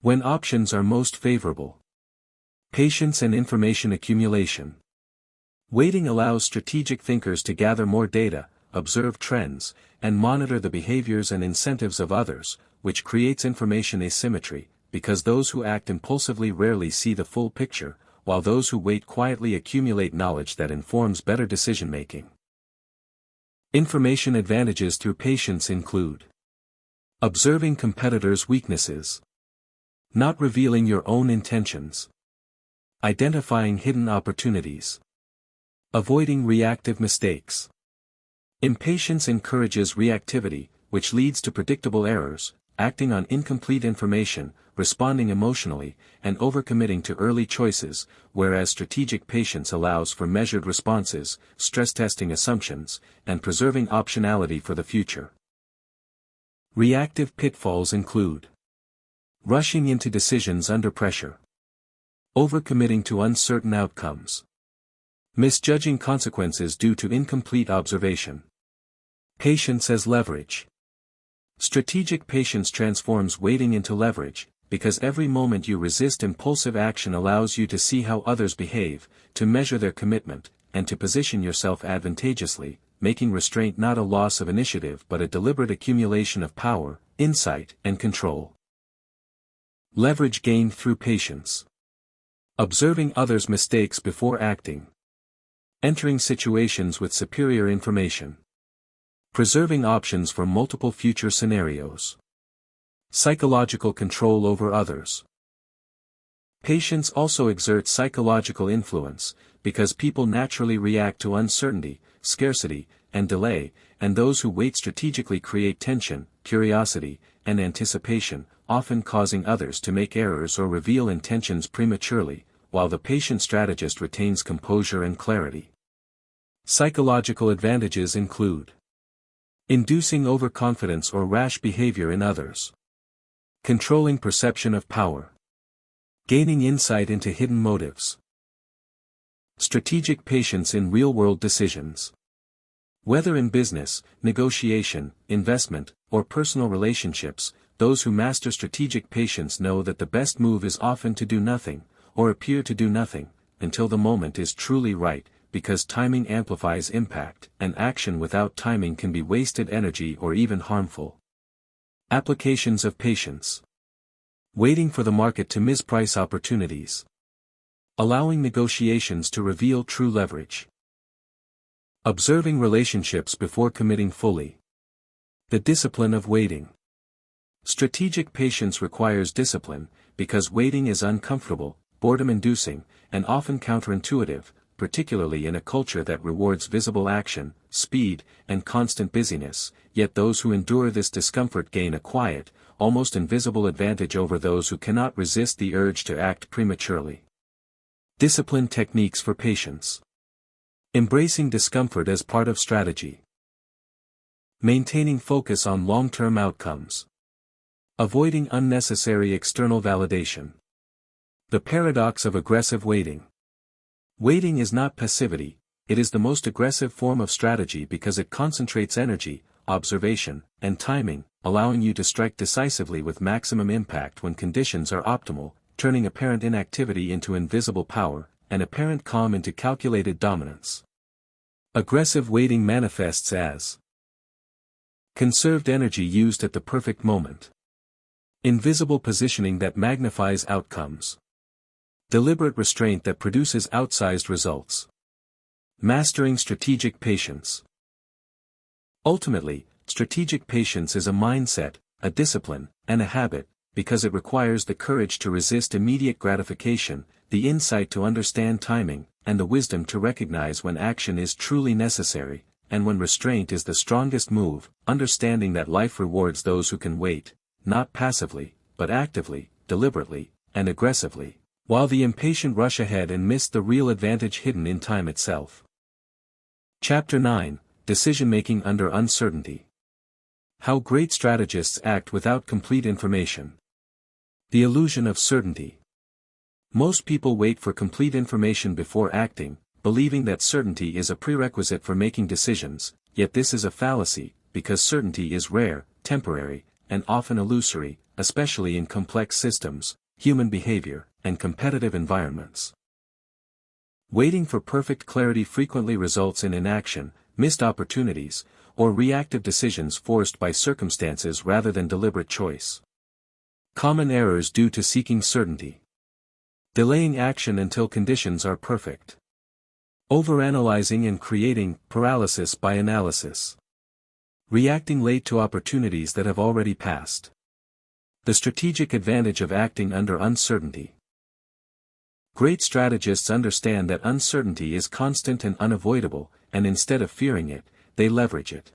S1: When options are most favorable. Patience and information accumulation. Waiting allows strategic thinkers to gather more data, observe trends, and monitor the behaviors and incentives of others, which creates information asymmetry, because those who act impulsively rarely see the full picture, while those who wait quietly accumulate knowledge that informs better decision-making. Information advantages through patience include observing competitors' weaknesses. Not revealing your own intentions. Identifying hidden opportunities. Avoiding reactive mistakes. Impatience encourages reactivity, which leads to predictable errors, acting on incomplete information, responding emotionally, and overcommitting to early choices, whereas strategic patience allows for measured responses, stress-testing assumptions, and preserving optionality for the future. Reactive pitfalls include rushing into decisions under pressure. Overcommitting to uncertain outcomes. Misjudging consequences due to incomplete observation. Patience as leverage. Strategic patience transforms waiting into leverage, because every moment you resist impulsive action allows you to see how others behave, to measure their commitment, and to position yourself advantageously, making restraint not a loss of initiative but a deliberate accumulation of power, insight, and control. Leverage gained through patience. Observing others' mistakes before acting. Entering situations with superior information. Preserving options for multiple future scenarios. Psychological control over others. Patience also exerts psychological influence, because people naturally react to uncertainty, scarcity, and delay, and those who wait strategically create tension, curiosity, and anticipation, often causing others to make errors or reveal intentions prematurely, while the patient strategist retains composure and clarity. Psychological advantages include inducing overconfidence or rash behavior in others. Controlling perception of power. Gaining insight into hidden motives. Strategic patience in real-world decisions. Whether in business, negotiation, investment, or personal relationships, those who master strategic patience know that the best move is often to do nothing, or appear to do nothing, until the moment is truly right, because timing amplifies impact, and action without timing can be wasted energy or even harmful. Applications of patience. Waiting for the market to misprice opportunities. Allowing negotiations to reveal true leverage. Observing relationships before committing fully. The discipline of waiting. Strategic patience requires discipline, because waiting is uncomfortable, boredom-inducing, and often counterintuitive, particularly in a culture that rewards visible action, speed, and constant busyness, yet those who endure this discomfort gain a quiet, almost invisible advantage over those who cannot resist the urge to act prematurely. Discipline techniques for patience. Embracing discomfort as part of strategy. Maintaining focus on long-term outcomes. Avoiding unnecessary external validation. The paradox of aggressive waiting. Waiting is not passivity, it is the most aggressive form of strategy because it concentrates energy, observation, and timing, allowing you to strike decisively with maximum impact when conditions are optimal, turning apparent inactivity into invisible power, and apparent calm into calculated dominance. Aggressive waiting manifests as conserved energy used at the perfect moment. Invisible positioning that magnifies outcomes. Deliberate restraint that produces outsized results. Mastering strategic patience. Ultimately, strategic patience is a mindset, a discipline, and a habit, because it requires the courage to resist immediate gratification, the insight to understand timing, and the wisdom to recognize when action is truly necessary, and when restraint is the strongest move, understanding that life rewards those who can wait, not passively, but actively, deliberately, and aggressively, while the impatient rush ahead and miss the real advantage hidden in time itself. Chapter 9, Decision-Making Under Uncertainty. How great strategists act without complete information. The illusion of certainty. Most people wait for complete information before acting, believing that certainty is a prerequisite for making decisions, yet this is a fallacy, because certainty is rare, temporary, and often illusory, especially in complex systems, human behavior, and competitive environments. Waiting for perfect clarity frequently results in inaction, missed opportunities, or reactive decisions forced by circumstances rather than deliberate choice. Common errors due to seeking certainty. Delaying action until conditions are perfect. Overanalyzing and creating paralysis by analysis. Reacting late to opportunities that have already passed. The strategic advantage of acting under uncertainty. Great strategists understand that uncertainty is constant and unavoidable, and instead of fearing it, they leverage it.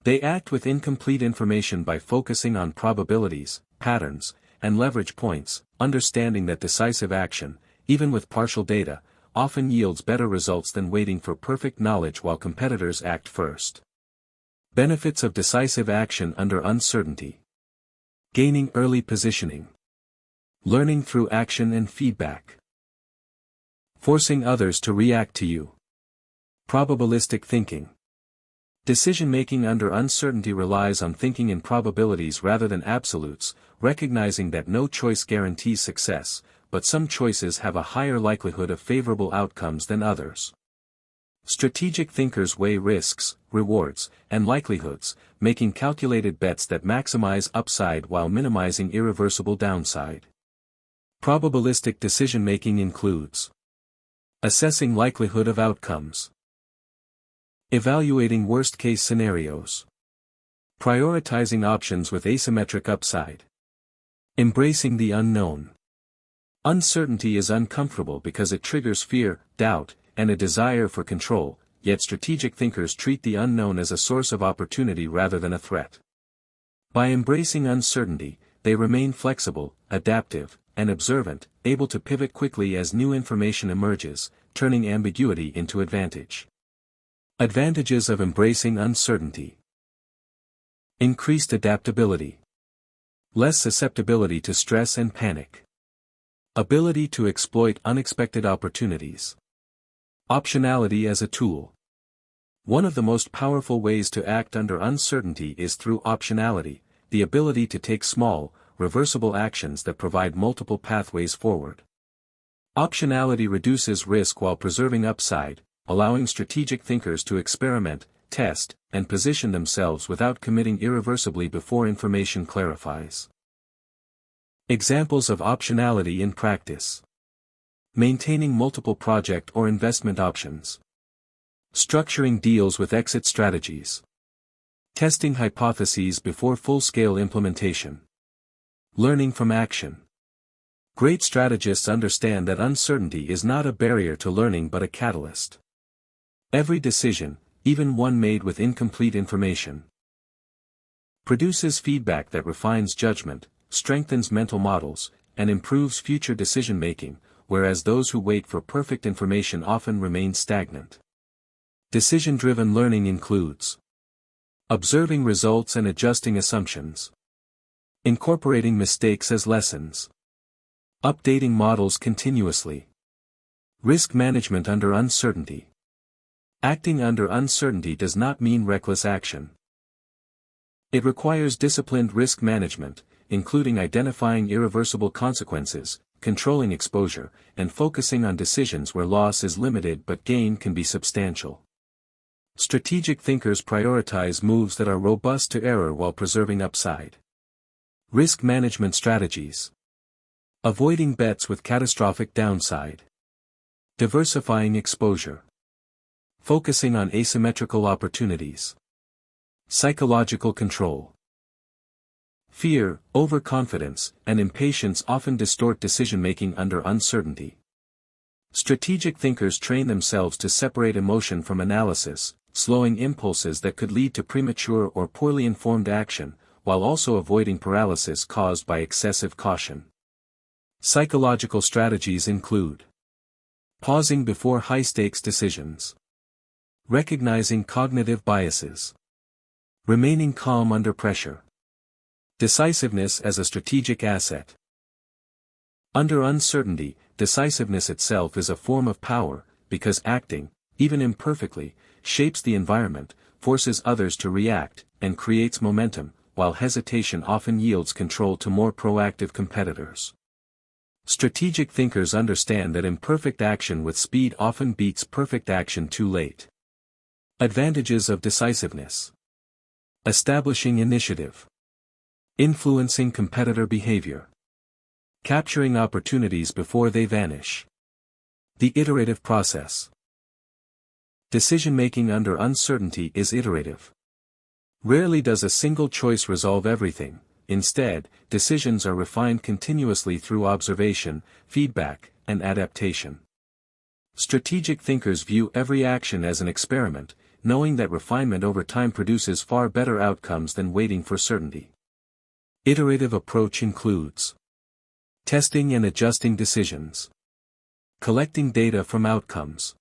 S1: They act with incomplete information by focusing on probabilities, patterns, and leverage points, understanding that decisive action, even with partial data, often yields better results than waiting for perfect knowledge while competitors act first. Benefits of decisive action under uncertainty. Gaining early positioning. Learning through action and feedback. Forcing others to react to you. Probabilistic thinking. Decision-making under uncertainty relies on thinking in probabilities rather than absolutes, recognizing that no choice guarantees success, but some choices have a higher likelihood of favorable outcomes than others. Strategic thinkers weigh risks, rewards, and likelihoods, making calculated bets that maximize upside while minimizing irreversible downside. Probabilistic decision-making includes assessing likelihood of outcomes, evaluating worst-case scenarios, prioritizing options with asymmetric upside, embracing the unknown. Uncertainty is uncomfortable because it triggers fear, doubt, and a desire for control, yet strategic thinkers treat the unknown as a source of opportunity rather than a threat. By embracing uncertainty, they remain flexible, adaptive, and observant, able to pivot quickly as new information emerges, turning ambiguity into advantage. Advantages of embracing uncertainty. Increased adaptability. Less susceptibility to stress and panic. Ability to exploit unexpected opportunities. Optionality as a tool. One of the most powerful ways to act under uncertainty is through optionality, the ability to take small, reversible actions that provide multiple pathways forward. Optionality reduces risk while preserving upside, allowing strategic thinkers to experiment, test, and position themselves without committing irreversibly before information clarifies. Examples of optionality in practice. Maintaining multiple project or investment options. Structuring deals with exit strategies. Testing hypotheses before full-scale implementation. Learning from action. Great strategists understand that uncertainty is not a barrier to learning but a catalyst. Every decision, even one made with incomplete information, produces feedback that refines judgment, strengthens mental models, and improves future decision-making, whereas those who wait for perfect information often remain stagnant. Decision-driven learning includes observing results and adjusting assumptions, incorporating mistakes as lessons, updating models continuously, risk management under uncertainty. Acting under uncertainty does not mean reckless action. It requires disciplined risk management, including identifying irreversible consequences, controlling exposure, and focusing on decisions where loss is limited but gain can be substantial. Strategic thinkers prioritize moves that are robust to error while preserving upside. Risk management strategies. Avoiding bets with catastrophic downside. Diversifying exposure. Focusing on asymmetrical opportunities. Psychological control. Fear, overconfidence, and impatience often distort decision-making under uncertainty. Strategic thinkers train themselves to separate emotion from analysis, slowing impulses that could lead to premature or poorly informed action, while also avoiding paralysis caused by excessive caution. Psychological strategies include pausing before high-stakes decisions, recognizing cognitive biases, remaining calm under pressure, decisiveness as a strategic asset. Under uncertainty, decisiveness itself is a form of power, because acting, even imperfectly, shapes the environment, forces others to react, and creates momentum, while hesitation often yields control to more proactive competitors. Strategic thinkers understand that imperfect action with speed often beats perfect action too late. Advantages of decisiveness: establishing initiative, influencing competitor behavior, capturing opportunities before they vanish. The iterative process. Decision-making under uncertainty is iterative. Rarely does a single choice resolve everything. Instead, decisions are refined continuously through observation, feedback, and adaptation. Strategic thinkers view every action as an experiment, knowing that refinement over time produces far better outcomes than waiting for certainty. Iterative approach includes testing and adjusting decisions, collecting data from outcomes,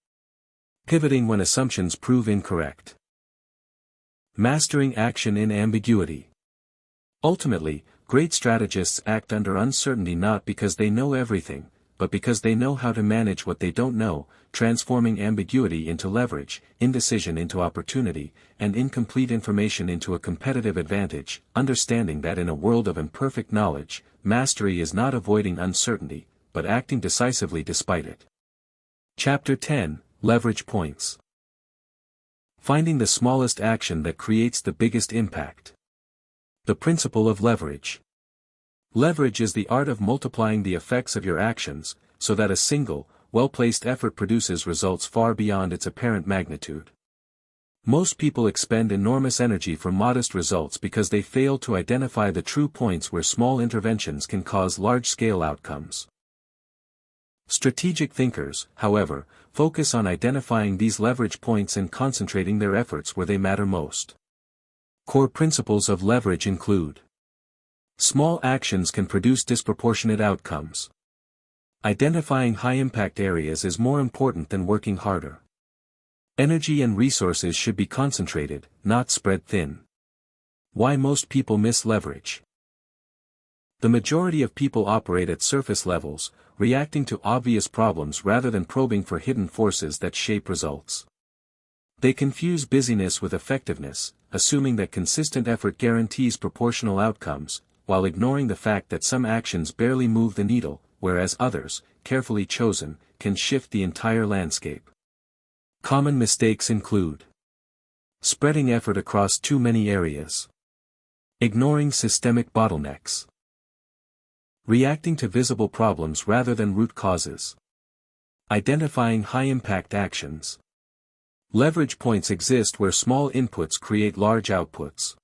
S1: pivoting when assumptions prove incorrect, mastering action in ambiguity. Ultimately, great strategists act under uncertainty not because they know everything, but because they know how to manage what they don't know, transforming ambiguity into leverage, indecision into opportunity, and incomplete information into a competitive advantage, understanding that in a world of imperfect knowledge, mastery is not avoiding uncertainty, but acting decisively despite it. Chapter 10, Leverage Points. Finding the smallest action that creates the biggest impact. The principle of leverage. Leverage is the art of multiplying the effects of your actions, so that a single, well-placed effort produces results far beyond its apparent magnitude. Most people expend enormous energy for modest results because they fail to identify the true points where small interventions can cause large-scale outcomes. Strategic thinkers, however, focus on identifying these leverage points and concentrating their efforts where they matter most. Core principles of leverage include: small actions can produce disproportionate outcomes. Identifying high-impact areas is more important than working harder. Energy and resources should be concentrated, not spread thin. Why most people miss leverage. The majority of people operate at surface levels, reacting to obvious problems rather than probing for hidden forces that shape results. They confuse busyness with effectiveness, assuming that consistent effort guarantees proportional outcomes, while ignoring the fact that some actions barely move the needle, whereas others, carefully chosen, can shift the entire landscape. Common mistakes include: spreading effort across too many areas, ignoring systemic bottlenecks, reacting to visible problems rather than root causes, identifying high-impact actions. Leverage points exist where small inputs create large outputs.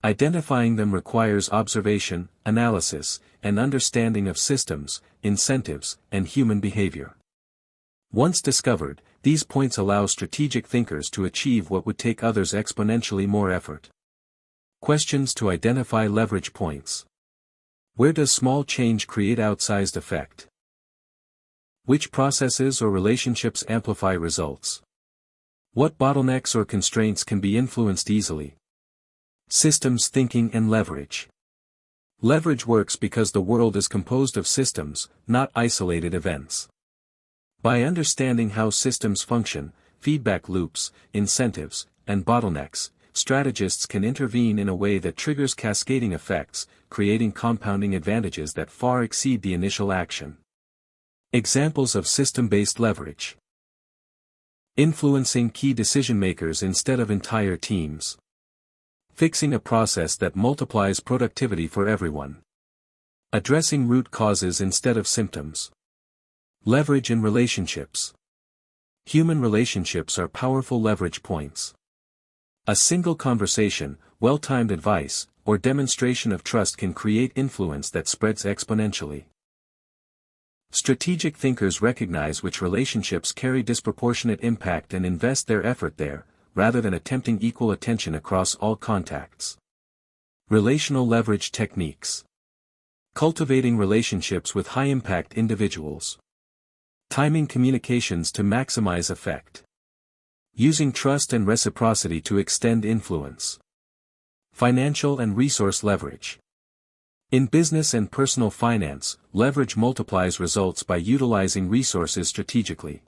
S1: Identifying them requires observation, analysis, and understanding of systems, incentives, and human behavior. Once discovered, these points allow strategic thinkers to achieve what would take others exponentially more effort. Questions to identify leverage points. Where does small change create outsized effect? Which processes or relationships amplify results? What bottlenecks or constraints can be influenced easily? Systems thinking and leverage. Leverage works because the world is composed of systems, not isolated events. By understanding how systems function, feedback loops, incentives, and bottlenecks, strategists can intervene in a way that triggers cascading effects, creating compounding advantages that far exceed the initial action. Examples of system-based leverage. Influencing key decision-makers instead of entire teams. Fixing a process that multiplies productivity for everyone. Addressing root causes instead of symptoms. Leverage in relationships. Human relationships are powerful leverage points. A single conversation, well-timed advice, or demonstration of trust can create influence that spreads exponentially. Strategic thinkers recognize which relationships carry disproportionate impact and invest their effort there, rather than attempting equal attention across all contacts. Relational leverage techniques. Cultivating relationships with high-impact individuals. Timing communications to maximize effect. Using trust and reciprocity to extend influence. Financial and resource leverage. In business and personal finance, leverage multiplies results by utilizing resources strategically.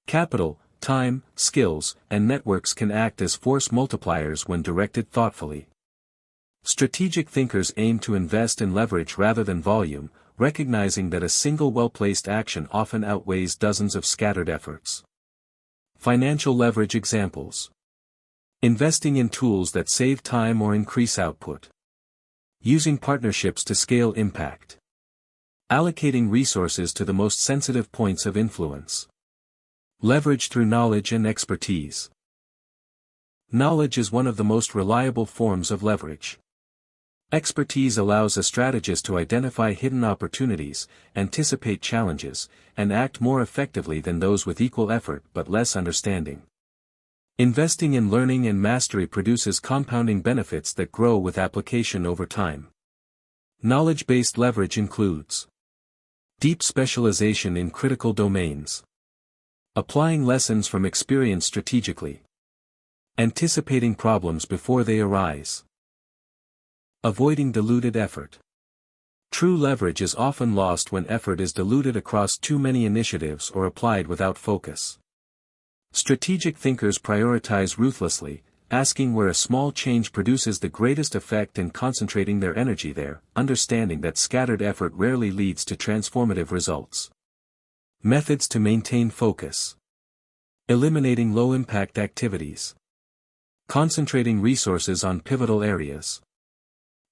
S1: Capital, time, skills, and networks can act as force multipliers when directed thoughtfully. Strategic thinkers aim to invest in leverage rather than volume, recognizing that a single well-placed action often outweighs dozens of scattered efforts. Financial leverage examples. Investing in tools that save time or increase output. Using partnerships to scale impact. Allocating resources to the most sensitive points of influence. Leverage through knowledge and expertise. Knowledge is one of the most reliable forms of leverage. Expertise allows a strategist to identify hidden opportunities, anticipate challenges, and act more effectively than those with equal effort but less understanding. Investing in learning and mastery produces compounding benefits that grow with application over time. Knowledge-based leverage includes deep specialization in critical domains, applying lessons from experience strategically, anticipating problems before they arise, avoiding diluted effort. True leverage is often lost when effort is diluted across too many initiatives or applied without focus. Strategic thinkers prioritize ruthlessly, asking where a small change produces the greatest effect and concentrating their energy there, understanding that scattered effort rarely leads to transformative results. Methods to maintain focus. Eliminating low-impact activities. Concentrating resources on pivotal areas.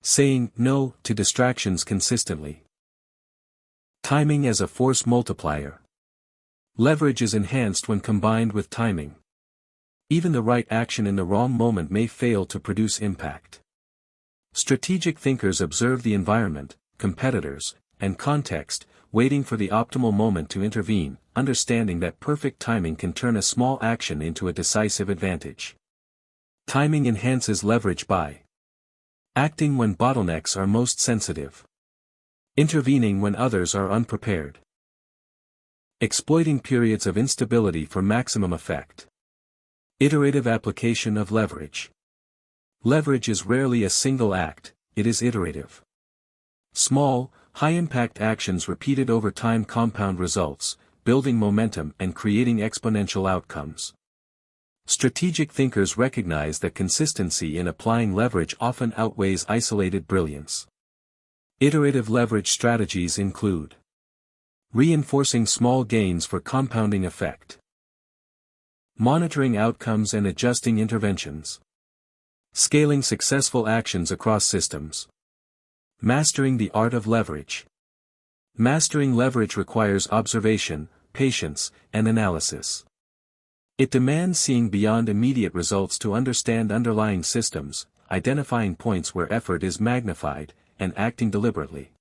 S1: Saying no to distractions consistently. Timing as a force multiplier. Leverage is enhanced when combined with timing. Even the right action in the wrong moment may fail to produce impact. Strategic thinkers observe the environment, competitors, and context, waiting for the optimal moment to intervene, understanding that perfect timing can turn a small action into a decisive advantage. Timing enhances leverage by acting when bottlenecks are most sensitive. Intervening when others are unprepared. Exploiting periods of instability for maximum effect. Iterative application of leverage. Leverage is rarely a single act, it is iterative. Small, high-impact actions repeated over time compound results, building momentum and creating exponential outcomes. Strategic thinkers recognize that consistency in applying leverage often outweighs isolated brilliance. Iterative leverage strategies include reinforcing small gains for compounding effect. Monitoring outcomes and adjusting interventions. Scaling successful actions across systems. Mastering the art of leverage. Mastering leverage requires observation, patience, and analysis. It demands seeing beyond immediate results to understand underlying systems, identifying points where effort is magnified, and acting deliberately.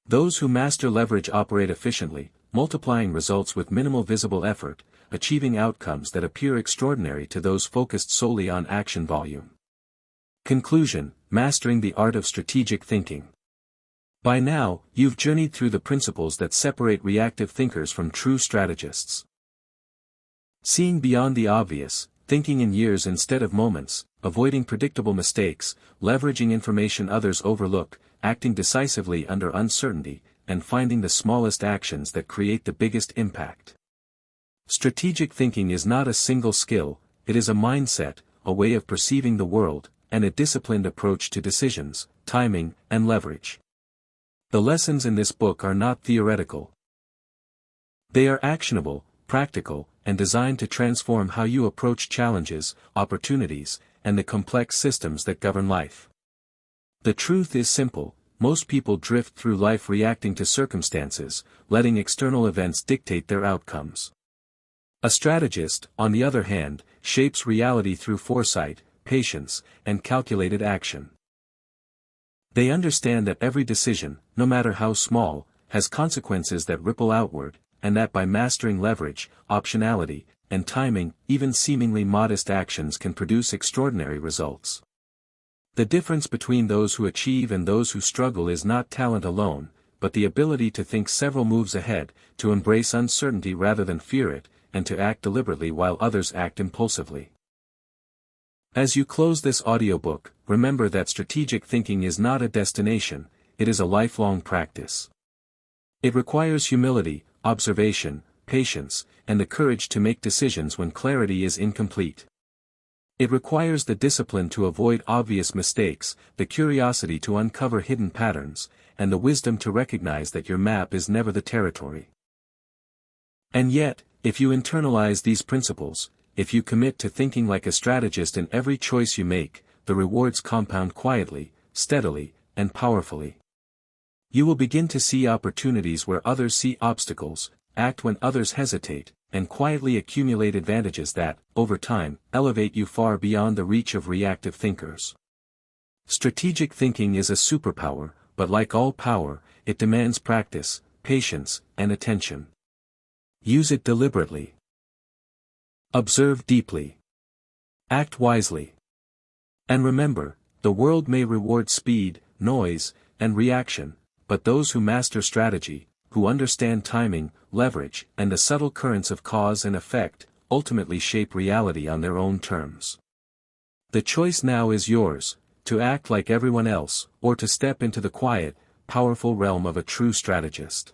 S1: Those who master leverage operate efficiently, multiplying results with minimal visible effort, achieving outcomes that appear extraordinary to those focused solely on action volume. Conclusion: mastering the art of strategic thinking. By now, you've journeyed through the principles that separate reactive thinkers from true strategists. Seeing beyond the obvious, thinking in years instead of moments, avoiding predictable mistakes, leveraging information others overlook, acting decisively under uncertainty, and finding the smallest actions that create the biggest impact. Strategic thinking is not a single skill, it is a mindset, a way of perceiving the world, and a disciplined approach to decisions, timing, and leverage. The lessons in this book are not theoretical. They are actionable, practical, and designed to transform how you approach challenges, opportunities, and the complex systems that govern life. The truth is simple: most people drift through life reacting to circumstances, letting external events dictate their outcomes. A strategist, on the other hand, shapes reality through foresight, patience, and calculated action. They understand that every decision, no matter how small, has consequences that ripple outward, and that by mastering leverage, optionality, and timing, even seemingly modest actions can produce extraordinary results. The difference between those who achieve and those who struggle is not talent alone, but the ability to think several moves ahead, to embrace uncertainty rather than fear it, and to act deliberately while others act impulsively. As you close this audiobook, remember that strategic thinking is not a destination, it is a lifelong practice. It requires humility, observation, patience, and the courage to make decisions when clarity is incomplete. It requires the discipline to avoid obvious mistakes, the curiosity to uncover hidden patterns, and the wisdom to recognize that your map is never the territory. And yet, if you internalize these principles, if you commit to thinking like a strategist in every choice you make, the rewards compound quietly, steadily, and powerfully. You will begin to see opportunities where others see obstacles, act when others hesitate, and quietly accumulate advantages that, over time, elevate you far beyond the reach of reactive thinkers. Strategic thinking is a superpower, but like all power, it demands practice, patience, and attention. Use it deliberately. Observe deeply. Act wisely. And remember, the world may reward speed, noise, and reaction, but those who master strategy, who understand timing, leverage, and the subtle currents of cause and effect, ultimately shape reality on their own terms. The choice now is yours, to act like everyone else, or to step into the quiet, powerful realm of a true strategist.